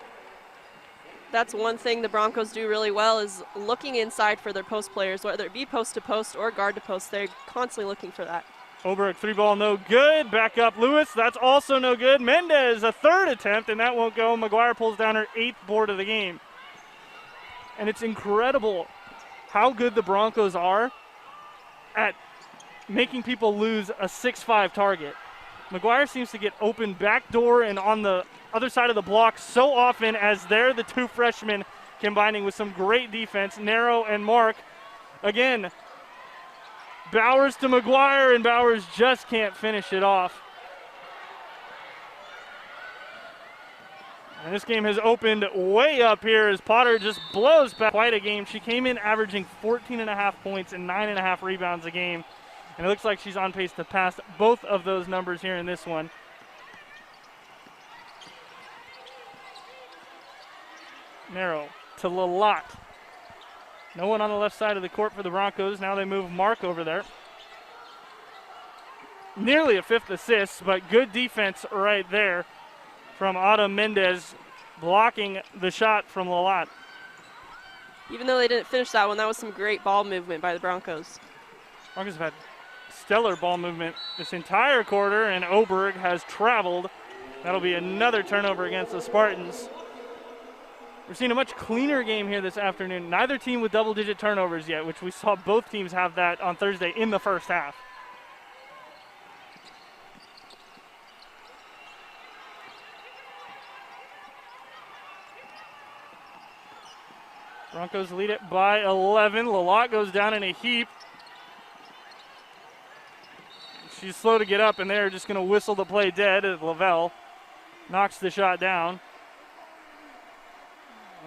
That's one thing the Broncos do really well is looking inside for their post players, whether it be post to post or guard to post. They're constantly looking for that. Oberg, 3-ball, no good. Back up Lewis, that's also no good. Mendez, a 3rd attempt, and that won't go. McGuire pulls down her 8th board of the game. And it's incredible how good the Broncos are at making people lose a 6'5" target. McGuire seems to get open backdoor and on the other side of the block so often as they're the 2 freshmen combining with some great defense. Narrow and Mark. Again, Bowers to McGuire, and Bowers just can't finish it off. And this game has opened way up here as Potter just blows back. Quite a game. She came in averaging 14.5 points and 9.5 rebounds a game. And it looks like she's on pace to pass both of those numbers here in this one. Narrow to Lalott. No one on the left side of the court for the Broncos. Now they move Mark over there. Nearly a 5th assist, but good defense right there from Autumn Mendez, blocking the shot from Lalott. Even though they didn't finish that one, that was some great ball movement by the Broncos. Broncos have had stellar ball movement this entire quarter, and Oberg has traveled. That'll be another turnover against the Spartans. We're seeing a much cleaner game here this afternoon. Neither team with double-digit turnovers yet, which we saw both teams have that on Thursday in the first half. Broncos lead it by 11. Lalott goes down in a heap. She's slow to get up, and they're just going to whistle the play dead as Lavelle knocks the shot down.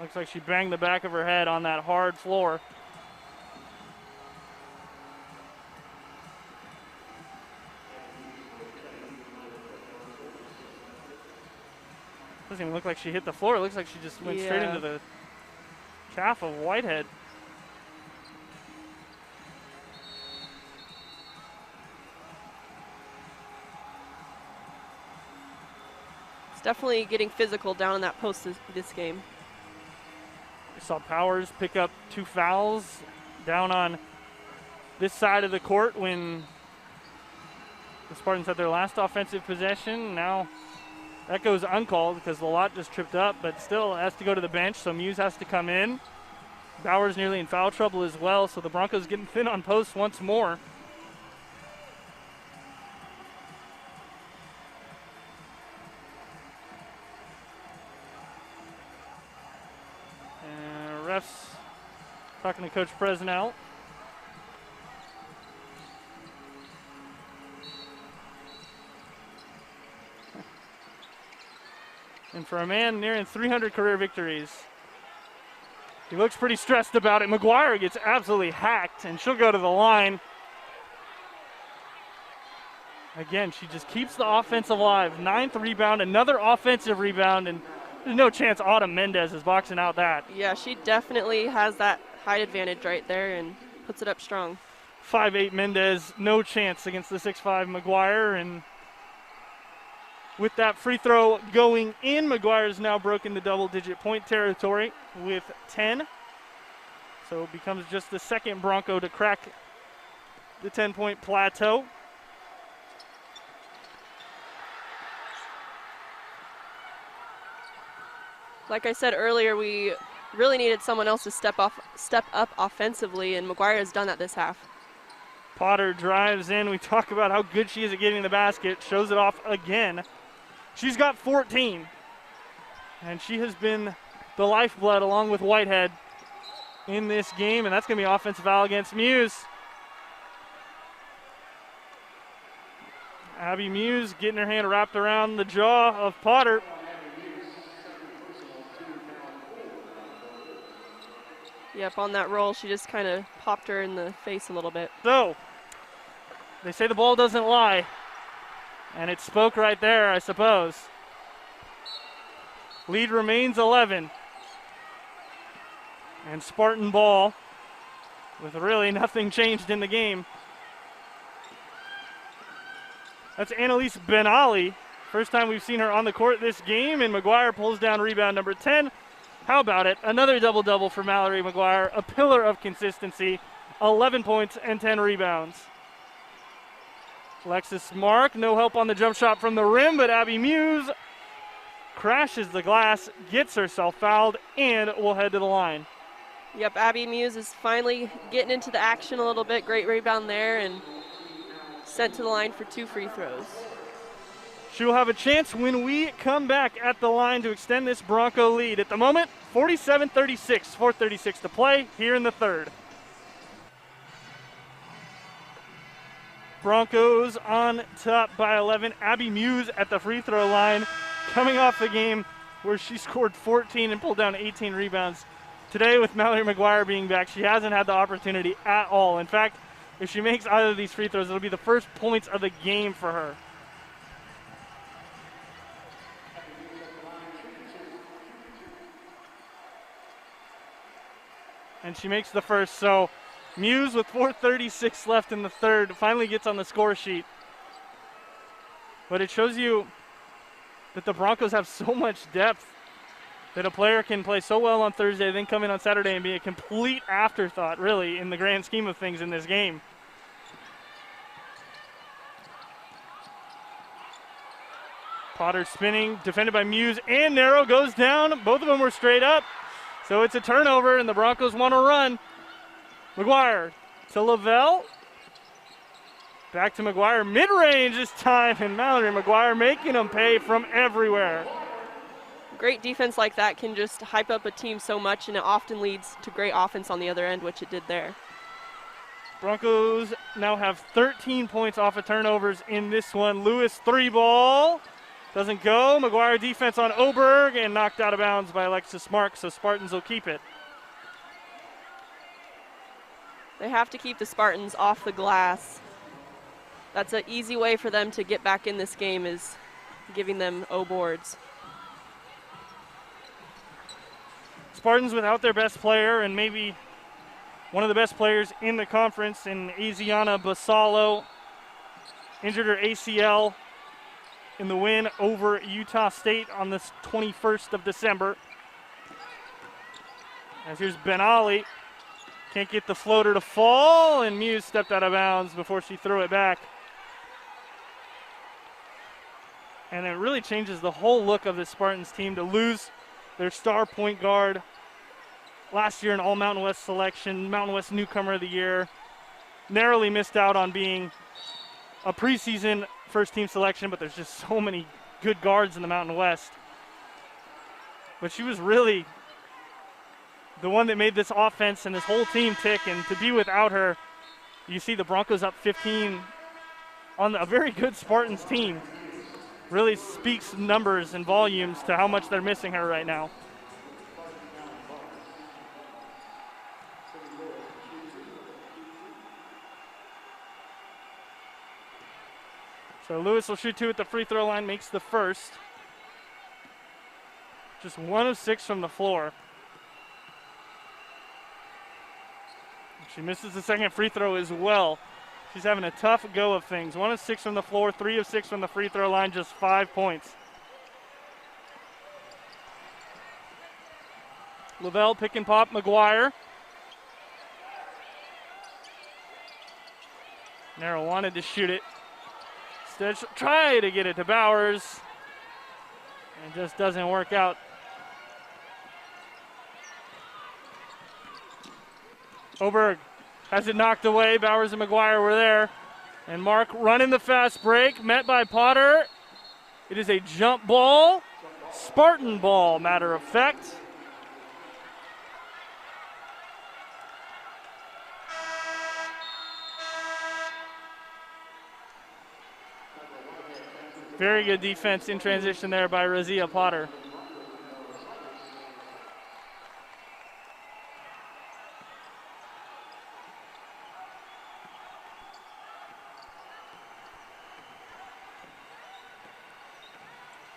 Looks like she banged the back of her head on that hard floor. Doesn't even look like she hit the floor. It looks like she just went straight into the calf of Whitehead. It's definitely getting physical down in that post this game. We saw Powers pick up 2 fouls down on this side of the court when the Spartans had their last offensive possession. Now that goes uncalled because Lalott just tripped up, but still has to go to the bench, so Muse has to come in. Bowers nearly in foul trouble as well, so the Broncos getting thin on posts once more. Refs talking to Coach Presnell. And for a man nearing 300 career victories, he looks pretty stressed about it. McGuire gets absolutely hacked, and she'll go to the line. Again, she just keeps the offense alive. 9th rebound, another offensive rebound, and there's no chance Autumn Mendez is boxing out that. Yeah, she definitely has that height advantage right there and puts it up strong. 5'8" Mendez, no chance against the 6'5" McGuire. And with that free throw going in, McGuire has now broken the double-digit point territory with 10. So it becomes just the second Bronco to crack the 10-point plateau. Like I said earlier, we really needed someone else to step up offensively, and McGuire has done that this half. Potter drives in. We talk about how good she is at getting the basket. Shows it off again. She's got 14. And she has been the lifeblood along with Whitehead in this game, and that's going to be an offensive foul against Muse. Abby Muse getting her hand wrapped around the jaw of Potter. Yep, on that roll, she just kind of popped her in the face a little bit. So, they say the ball doesn't lie. And it spoke right there, I suppose. Lead remains 11. And Spartan ball with really nothing changed in the game. That's Annalise Benali. First time we've seen her on the court this game, and McGuire pulls down rebound number 10. How about it? Another double-double for Mallory McGuire, a pillar of consistency, 11 points and 10 rebounds. Alexis Mark, no help on the jump shot from the rim, but Abby Muse crashes the glass, gets herself fouled, and will head to the line. Yep, Abby Muse is finally getting into the action a little bit. Great rebound there and sent to the line for 2 free throws. She will have a chance when we come back at the line to extend this Bronco lead. At the moment, 47-36, 4:36 to play here in the third. Broncos on top by 11. Abby Muse at the free throw line, coming off a game where she scored 14 and pulled down 18 rebounds. Today, with Mallory McGuire being back, she hasn't had the opportunity at all. In fact, if she makes either of these free throws, it'll be the first points of the game for her. And she makes the first, so Muse with 4:36 left in the third finally gets on the score sheet. But it shows you that the Broncos have so much depth that a player can play so well on Thursday, then come in on Saturday and be a complete afterthought, really, in the grand scheme of things in this game. Potter spinning, defended by Muse, and Narrow goes down. Both of them were straight up. So it's a turnover, and the Broncos want to run. McGuire to Lavelle. Back to McGuire, mid-range this time, and Mallory McGuire making them pay from everywhere. Great defense like that can just hype up a team so much, and it often leads to great offense on the other end, which it did there. Broncos now have 13 points off of turnovers in this one. Lewis 3-ball. Doesn't go. McGuire defense on Oberg and knocked out of bounds by Alexis Mark, so Spartans will keep it. They have to keep the Spartans off the glass. That's an easy way for them to get back in this game, is giving them O boards. Spartans without their best player and maybe one of the best players in the conference in Asiana Basalo. Injured her ACL in the win over Utah State on the 21st of December. As here's Benali. Can't get the floater to fall, and Muse stepped out of bounds before she threw it back. And it really changes the whole look of the Spartans team to lose their star point guard. Last year an all Mountain West selection, Mountain West newcomer of the year. Narrowly missed out on being a preseason first team selection, but there's just so many good guards in the Mountain West. But she was really the one that made this offense and this whole team tick, and to be without her, you see the Broncos up 15 on a very good Spartans team. Really speaks numbers and volumes to how much they're missing her right now. So Lewis will shoot 2 at the free throw line, makes the first. Just 1 of 6 from the floor. She misses the second free throw as well. She's having a tough go of things. 1 of 6 from the floor, 3 of 6 from the free throw line, just 5 points. Lavelle pick and pop McGuire. Narrow wanted to shoot it. Instead, she'll try to get it to Bowers. And just doesn't work out. Oberg has it knocked away. Bowers and McGuire were there. And Mark running the fast break, met by Potter. It is a jump ball. Spartan ball, matter of fact. Very good defense in transition there by Razia Potter.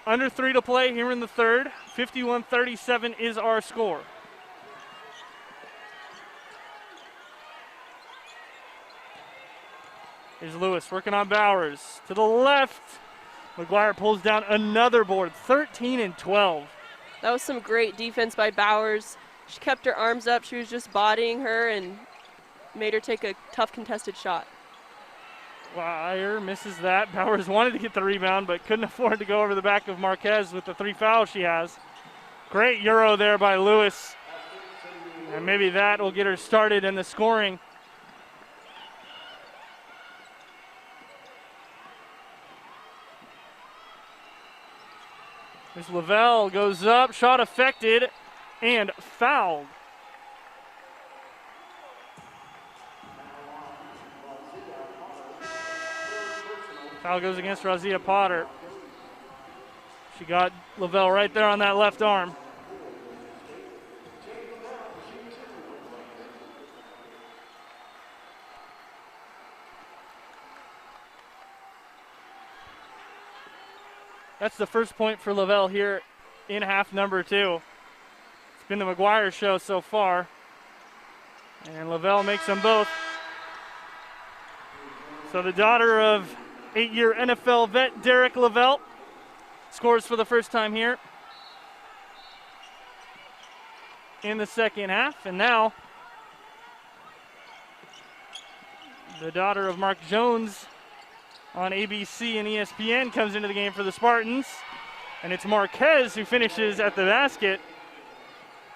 Under 3 to play here in the third. 51-37 is our score. Here's Lewis working on Bowers. To the left. McGuire pulls down another board, 13-12. That was some great defense by Bowers. She kept her arms up. She was just bodying her and made her take a tough contested shot. McGuire misses that. Bowers wanted to get the rebound, but couldn't afford to go over the back of Marquez with the 3 fouls she has. Great Euro there by Lewis. And maybe that will get her started in the scoring. As Lavelle goes up, shot affected and fouled. Foul goes against Razia Potter. She got Lavelle right there on that left arm. That's the first point for Lavelle here in half number 2. It's been the McGuire show so far. And Lavelle makes them both. So the daughter of 8-year NFL vet Derek Lavelle scores for the first time here in the second half. And now the daughter of Mark Jones on ABC and ESPN comes into the game for the Spartans. And it's Marquez who finishes at the basket.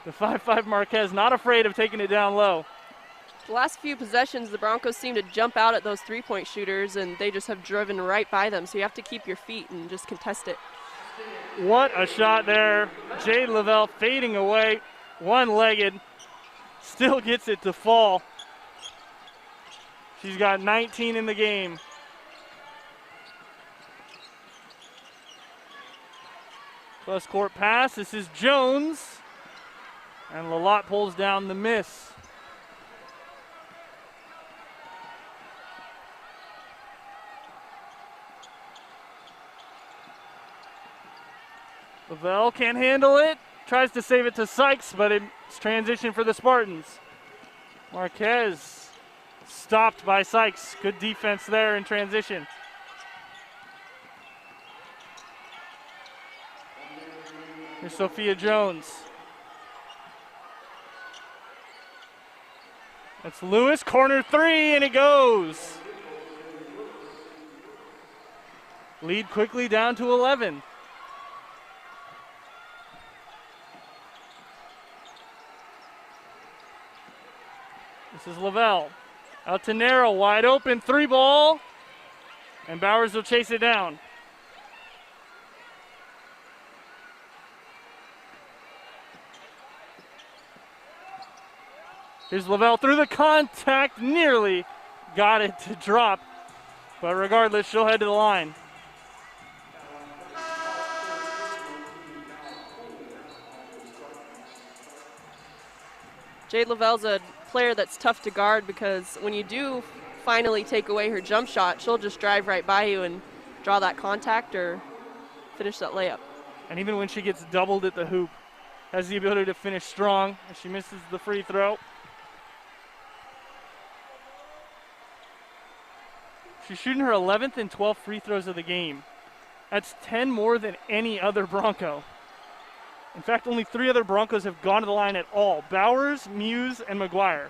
The 5'5" Marquez not afraid of taking it down low. The last few possessions, the Broncos seem to jump out at those three-point shooters, and they just have driven right by them. So you have to keep your feet and just contest it. What a shot there. Jade Lavelle fading away, one-legged, still gets it to fall. She's got 19 in the game. Plus court pass. This is Jones. And Lalott pulls down the miss. Lavelle can't handle it. Tries to save it to Sykes, but it's transition for the Spartans. Marquez stopped by Sykes. Good defense there in transition. Here's Sophia Jones. That's Lewis, corner 3, and it goes. Lead quickly down to 11. This is Lavelle. Out to Narrow, wide open, 3-ball. And Bowers will chase it down. Here's Lavelle through the contact, nearly got it to drop. But regardless, she'll head to the line. Jade Lavelle's a player that's tough to guard because when you do finally take away her jump shot, she'll just drive right by you and draw that contact or finish that layup. And even when she gets doubled at the hoop, has the ability to finish strong as she misses the free throw. She's shooting her 11th and 12th free throws of the game. That's 10 more than any other Bronco. In fact, only 3 other Broncos have gone to the line at all. Bowers, Muse, and McGuire.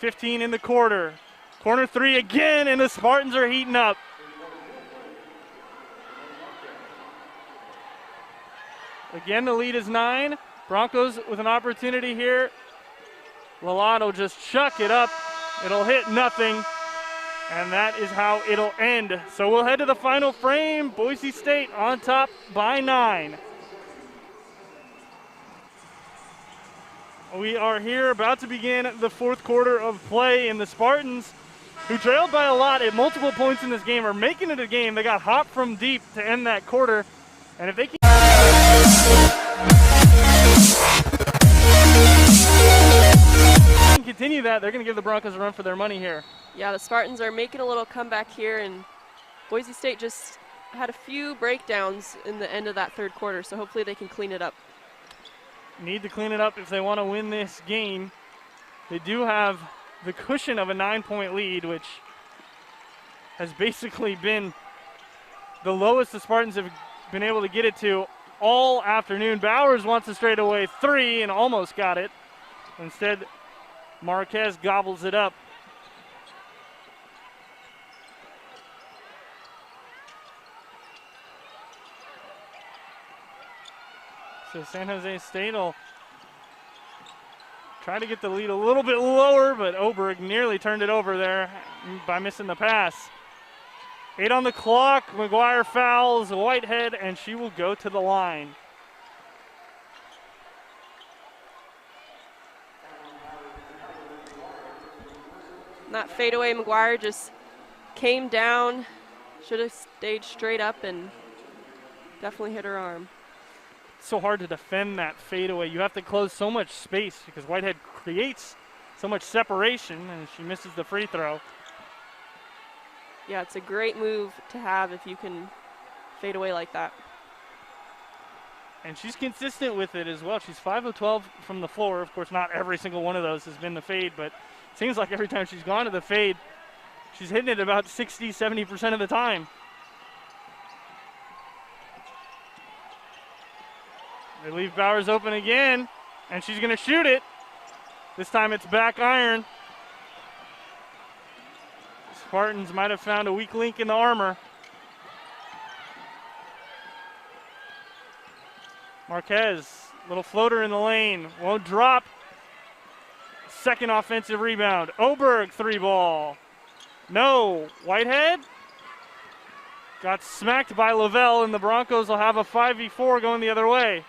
.15 in the quarter. Corner 3 again, and the Spartans are heating up. Again, the lead is 9. Broncos with an opportunity here. Lalott will just chuck it up. It'll hit nothing. And that is how it'll end. So we'll head to the final frame. Boise State on top by 9. We are here about to begin the fourth quarter of play, and the Spartans, who trailed by a lot at multiple points in this game, are making it a game. They got hot from deep to end that quarter. And if they can continue that, they're going to give the Broncos a run for their money here. Yeah, the Spartans are making a little comeback here, and Boise State just had a few breakdowns in the end of that third quarter, so hopefully they can clean it up. Need to clean it up if they want to win this game. They do have the cushion of a 9-point lead, which has basically been the lowest the Spartans have been able to get it to all afternoon. Bowers wants a straightaway three and almost got it. Instead, Marquez gobbles it up. So San Jose State will try to get the lead a little bit lower, but Oberg nearly turned it over there by missing the pass. 8 on the clock. McGuire fouls Whitehead, and she will go to the line. That fadeaway, McGuire just came down, should have stayed straight up and definitely hit her arm. It's so hard to defend that fadeaway. You have to close so much space because Whitehead creates so much separation, and she misses the free throw. Yeah, it's a great move to have if you can fade away like that. And she's consistent with it as well. She's 5 of 12 from the floor. Of course, not every single one of those has been the fade, but it seems like every time she's gone to the fade, she's hitting it about 60, 70% of the time. They leave Bowers open again, and she's going to shoot it. This time it's back iron. Spartans might have found a weak link in the armor. Marquez, little floater in the lane, won't drop. Second offensive rebound. Oberg, three ball. No. Whitehead got smacked by Lavelle, and the Broncos will have a 5v4 going the other way.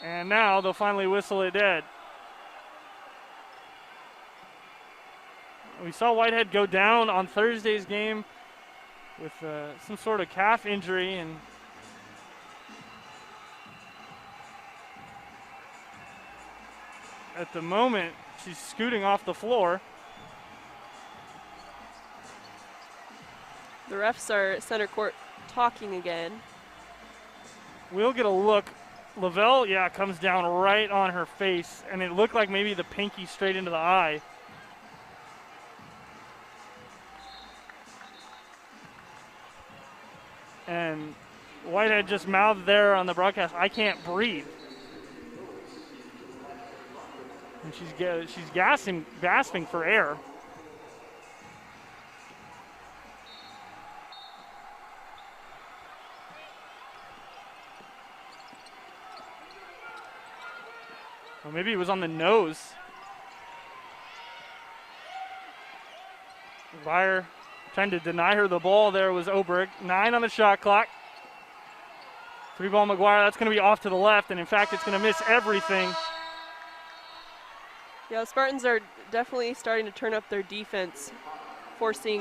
And now they'll finally whistle it dead. We saw Whitehead go down on Thursday's game with some sort of calf injury, and at the moment she's scooting off the floor. The refs are at center court talking again. We'll get a look. Lavelle, yeah, comes down right on her face, and it looked like maybe the pinky straight into the eye. And Whitehead just mouthed there on the broadcast, "I can't breathe." And she's gasping for air. Or maybe it was on the nose. Weyer trying to deny her the ball there was Oberg. 9 on the shot clock. 3-ball McGuire, that's going to be off to the left, and in fact it's going to miss everything. Yeah, the Spartans are definitely starting to turn up their defense, forcing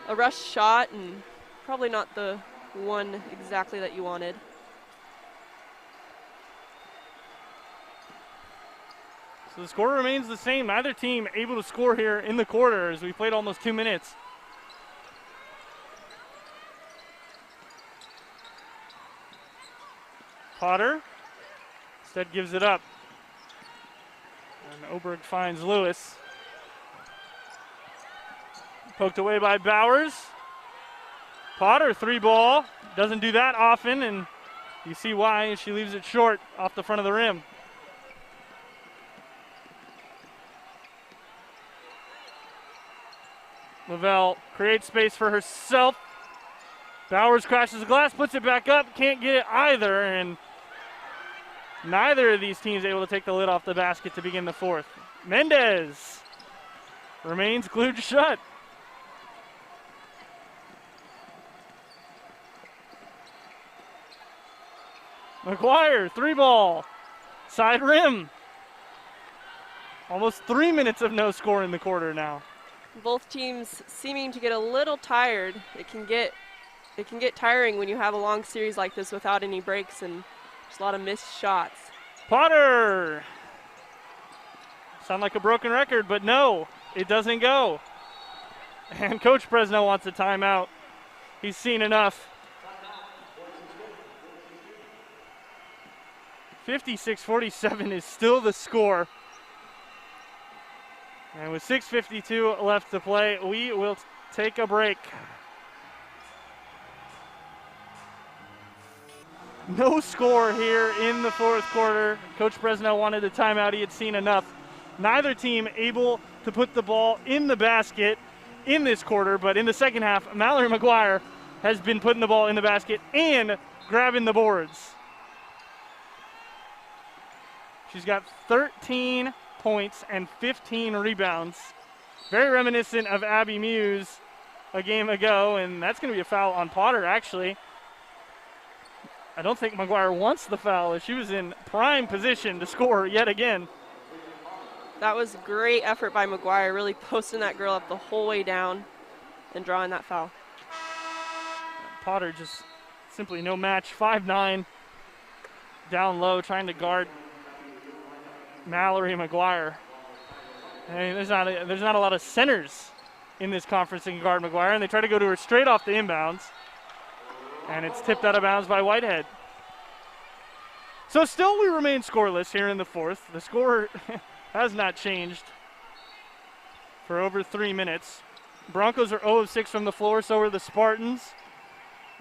a rush shot, and probably not the one exactly that you wanted. So the score remains the same. Neither team able to score here in the quarter as we played almost 2 minutes. Potter instead gives it up. And Oberg finds Lewis. Poked away by Bowers. Potter, 3-ball. Doesn't do that often, and you see why. She leaves it short off the front of the rim. Lavelle creates space for herself. Bowers crashes the glass, puts it back up, can't get it either, and neither of these teams able to take the lid off the basket to begin the fourth. Mendez remains glued shut. McGuire, 3-ball, side rim. Almost 3 minutes of no score in the quarter now. Both teams seeming to get a little tired. It can get tiring when you have a long series like this without any breaks and just a lot of missed shots. Potter Sound like a broken record, but no, it doesn't go. And Coach Presnell wants a timeout. He's seen enough. 56-47 is still the score. And with 6:52 left to play, we will take a break. No score here in the fourth quarter. Coach Presnell wanted a timeout. He had seen enough. Neither team able to put the ball in the basket in this quarter, but in the second half, Mallory McGuire has been putting the ball in the basket and grabbing the boards. She's got 13 points and 15 rebounds. Very reminiscent of Abby Muse a game ago, and that's going to be a foul on Potter, actually. I don't think McGuire wants the foul as she was in prime position to score yet again. That was great effort by McGuire, really posting that girl up the whole way down and drawing that foul. Potter just simply no match. 5'9", down low, trying to guard Mallory McGuire. I mean, there's not a lot of centers in this conference that can guard McGuire, and they try to go to her straight off the inbounds. And it's tipped out of bounds by Whitehead. So still we remain scoreless here in the fourth. The score has not changed for over 3 minutes. Broncos are 0 of 6 from the floor, so are the Spartans.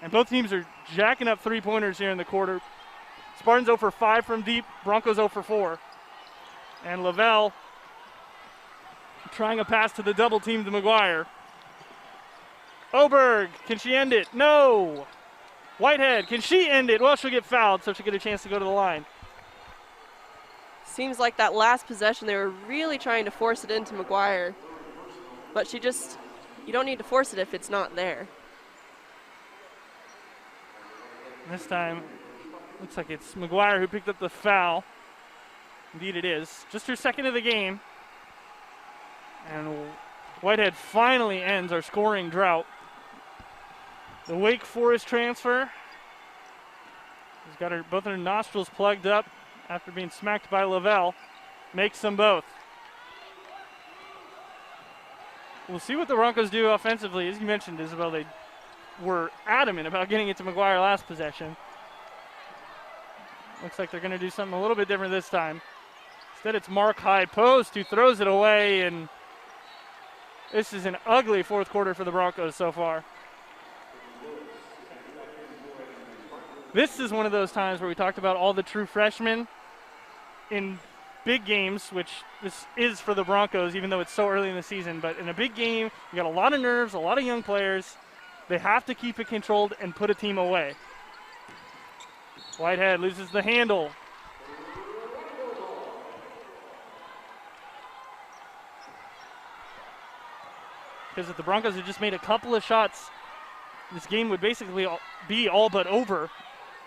And both teams are jacking up three-pointers here in the quarter. Spartans 0 for 5 from deep, Broncos 0 for 4. And Lavelle trying a pass to the double team to McGuire. Oberg, can she end it? No. Whitehead, can she end it? Well, she'll get fouled, so she'll get a chance to go to the line. Seems like that last possession, they were really trying to force it into McGuire. But you don't need to force it if it's not there. This time, looks like it's McGuire who picked up the foul. Indeed it is. Just her second of the game. And Whitehead finally ends our scoring drought. The Wake Forest transfer has got both her nostrils plugged up after being smacked by Lavelle. Makes them both. We'll see what the Broncos do offensively. As you mentioned, Isabel, they were adamant about getting it to McGuire last possession. Looks like they're going to do something a little bit different this time. Instead, it's Mark High Post who throws it away, and this is an ugly fourth quarter for the Broncos so far. This is one of those times where we talked about all the true freshmen in big games, which this is for the Broncos, even though it's so early in the season. But in a big game, you got a lot of nerves, a lot of young players. They have to keep it controlled and put a team away. Whitehead loses the handle. Because if the Broncos had just made a couple of shots, this game would basically be all but over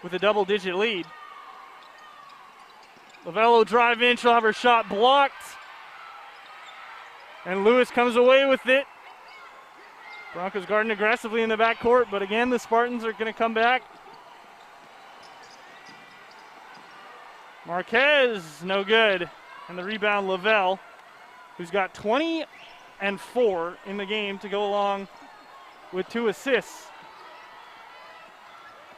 with a double-digit lead. Lavelle will drive in. She'll have her shot blocked. And Lewis comes away with it. Broncos guarding aggressively in the backcourt, but again, the Spartans are going to come back. Marquez, no good. And the rebound, Lavelle, who's got 20 and 4 in the game to go along with 2 assists.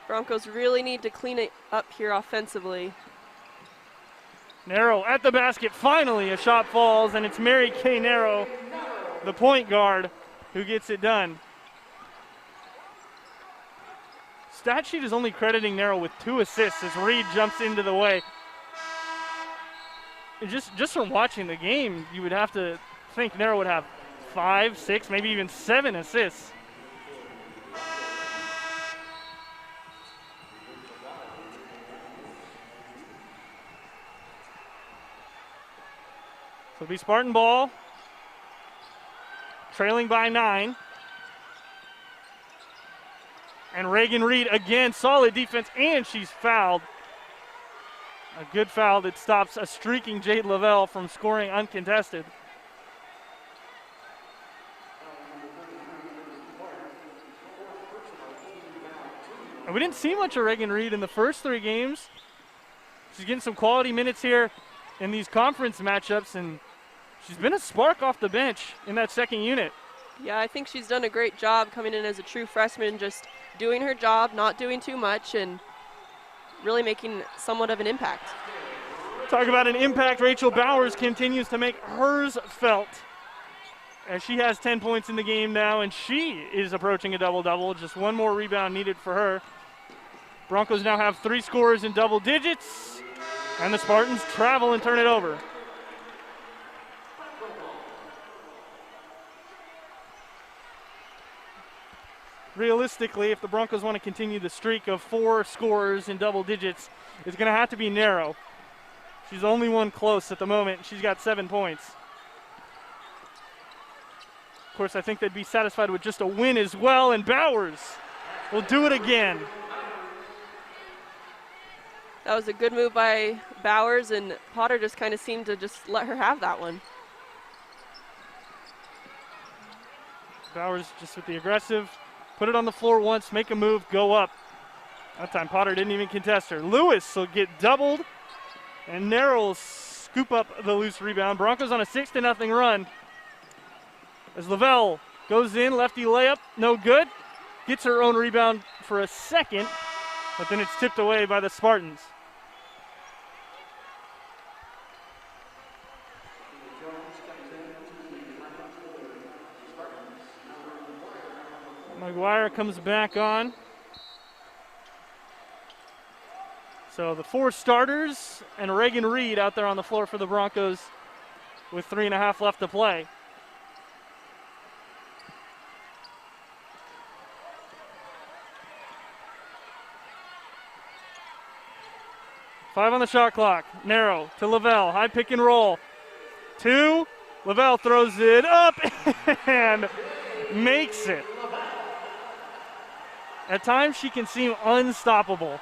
Broncos really need to clean it up here offensively. Narrow at the basket. Finally, a shot falls, and it's Mary Kay Narrow, the point guard, who gets it done. Stat sheet is only crediting Narrow with 2 assists as Reed jumps into the way. Just from watching the game, you would have to think Narrow would have 5, 6, maybe even 7 assists. So it'll be Spartan ball, trailing by 9. And Reagan Reed again, solid defense, and she's fouled. A good foul that stops a streaking Jade Lavelle from scoring uncontested. And we didn't see much of Reagan Reed in the first 3 games. She's getting some quality minutes here in these conference matchups, and She's been a spark off the bench in that second unit. Yeah, I think she's done a great job coming in as a true freshman, just doing her job, not doing too much, and really making somewhat of an impact. Talk about an impact. Rachel Bowers continues to make hers felt, as she has 10 points in the game now, and she is approaching a double-double. Just one more rebound needed for her. Broncos now have 3 scorers in double digits, and the Spartans travel and turn it over. Realistically, if the Broncos want to continue the streak of 4 scorers in double digits, it's going to have to be narrow. She's the only one close at the moment. She's got 7 points. Of course, I think they'd be satisfied with just a win as well, and Bowers will do it again. That was a good move by Bowers, and Potter just kind of seemed to just let her have that one. Bowers just with the aggressive. Put it on the floor once, make a move, go up. That time Potter didn't even contest her. Lewis will get doubled, and Narrow will scoop up the loose rebound. Broncos on a 6-0 run. As Lavelle goes in, lefty layup, no good. Gets her own rebound for a second, but then it's tipped away by the Spartans. McGuire comes back on. So the 4 starters and Reagan Reed out there on the floor for the Broncos with 3.5 left to play. Five on the shot clock. Narrow to Lavelle. High pick and roll. 2. Lavelle throws it up and makes it. At times, she can seem unstoppable.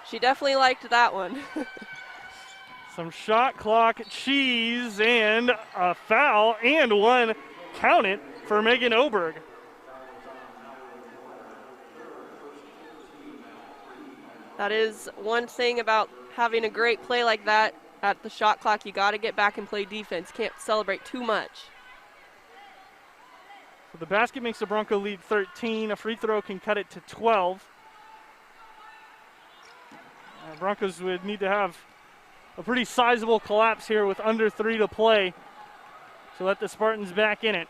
She definitely liked that one. Some shot clock cheese and a foul and one, count it, for Megan Oberg. That is one thing about having a great play like that at the shot clock. You got to get back and play defense. Can't celebrate too much. So the basket makes the Bronco lead 13. A free throw can cut it to 12. Broncos would need to have a pretty sizable collapse here with under 3 to play to let the Spartans back in it.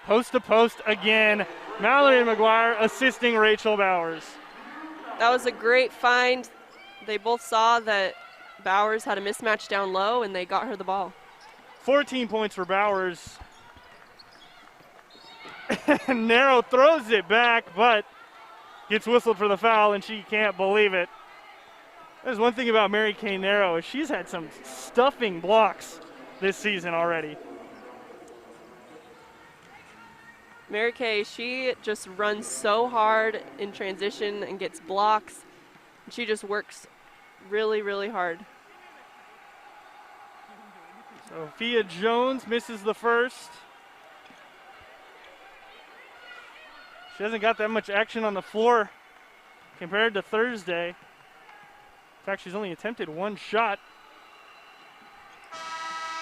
Post to post again. Mallory McGuire assisting Rachel Bowers. That was a great find. They both saw that Bowers had a mismatch down low, and they got her the ball. 14 points for Bowers. Narrow throws it back, but gets whistled for the foul, and she can't believe it. There's one thing about Mary Kay Narrow, is she's had some stuffing blocks this season already. Mary Kay, she just runs so hard in transition and gets blocks. She just works really, really hard. Sophia Jones misses the first. She hasn't got that much action on the floor compared to Thursday. In fact, she's only attempted 1 shot.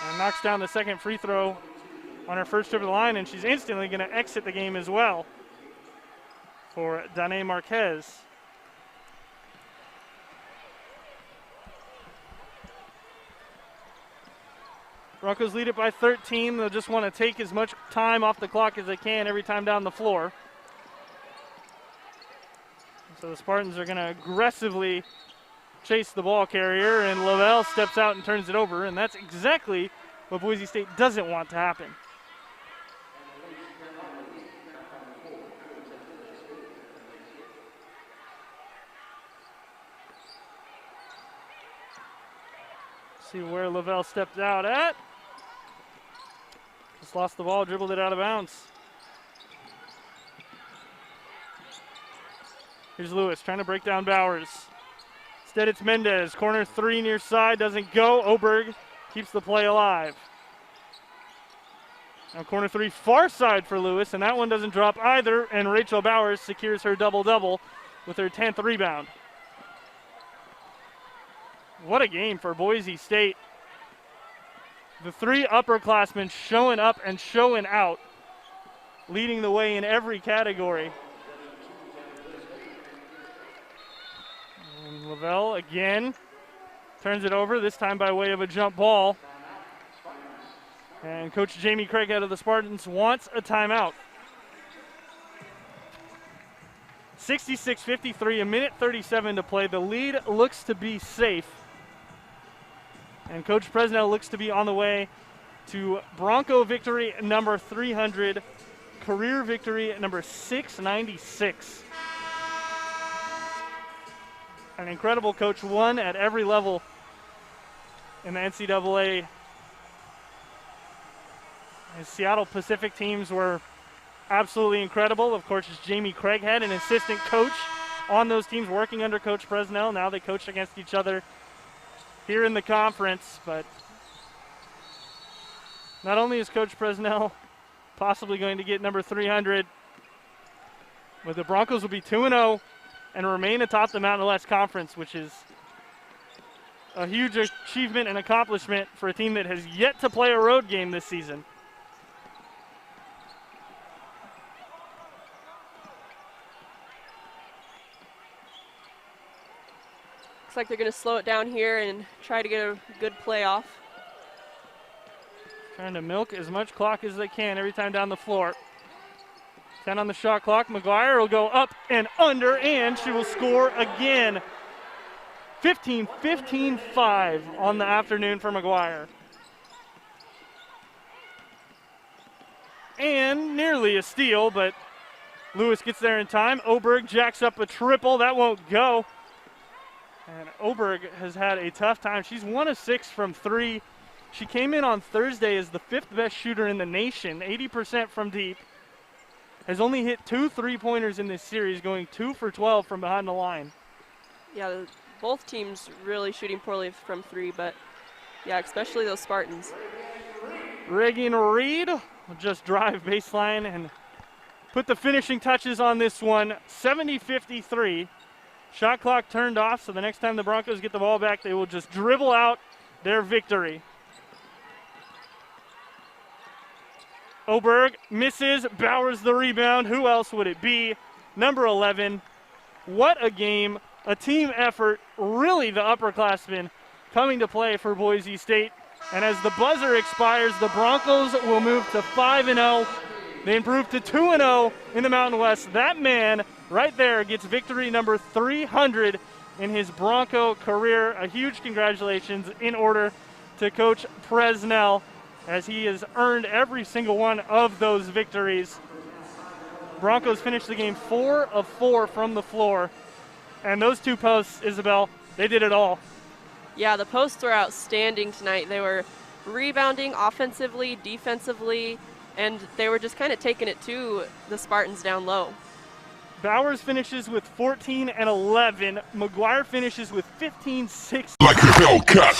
And knocks down the second free throw on her first trip to the line, and she's instantly going to exit the game as well for Danae Marquez. Broncos lead it by 13. They'll just want to take as much time off the clock as they can every time down the floor. So the Spartans are going to aggressively chase the ball carrier, and Lavelle steps out and turns it over, and that's exactly what Boise State doesn't want to happen. See where Lavelle stepped out at. Just lost the ball, dribbled it out of bounds. Here's Lewis trying to break down Bowers. Instead it's Mendez, corner 3 near side, doesn't go. Oberg keeps the play alive. Now corner three, far side for Lewis, and that one doesn't drop either, and Rachel Bowers secures her double-double with her 10th rebound. What a game for Boise State. The three upperclassmen showing up and showing out, leading the way in every category. And Lavelle again turns it over, this time by way of a jump ball. And Coach Jamie Craighead of the Spartans wants a timeout. 66-53, a minute 37 to play. The lead looks to be safe. And Coach Presnell looks to be on the way to Bronco victory number 300, career victory number 696. An incredible coach, won at every level in the NCAA. His Seattle Pacific teams were absolutely incredible. Of course, it's Jamie Craighead, an assistant coach on those teams working under Coach Presnell. Now they coach against each other here in the conference, but not only is Coach Presnell possibly going to get number 300, but the Broncos will be 2-0 and remain atop the Mountain West Conference, which is a huge achievement and accomplishment for a team that has yet to play a road game this season. Looks like they're going to slow it down here and try to get a good play off. Trying to milk as much clock as they can every time down the floor. 10 on the shot clock. McGuire will go up and under, and she will score again. 15-15-5 on the afternoon for McGuire. And nearly a steal, but Lewis gets there in time. Oberg jacks up a triple. That won't go. And Oberg has had a tough time. She's 1 of 6 from 3. She came in on Thursday as the 5th best shooter in the nation, 80% from deep. Has only hit 2 3-pointers in this series, going 2 for 12 from behind the line. Yeah, both teams really shooting poorly from 3, but yeah, especially those Spartans. Reagan Reed will just drive baseline and put the finishing touches on this one. 70-53. Shot clock turned off, so the next time the Broncos get the ball back, they will just dribble out their victory. Oberg misses, Bowers the rebound. Who else would it be? Number 11. What a game, a team effort, really the upperclassmen coming to play for Boise State. And as the buzzer expires, the Broncos will move to 5-0. They improve to 2-0 in the Mountain West. That man right there gets victory number 300 in his Bronco career. A huge congratulations in order to Coach Presnell, as he has earned every single one of those victories. Broncos finished the game 4 of 4 from the floor. And those 2 posts, Isabel, they did it all. Yeah, the posts were outstanding tonight. They were rebounding offensively, defensively, and they were just kind of taking it to the Spartans down low. Bowers finishes with 14 and 11. McGuire finishes with 15, 6. Like a Hellcat.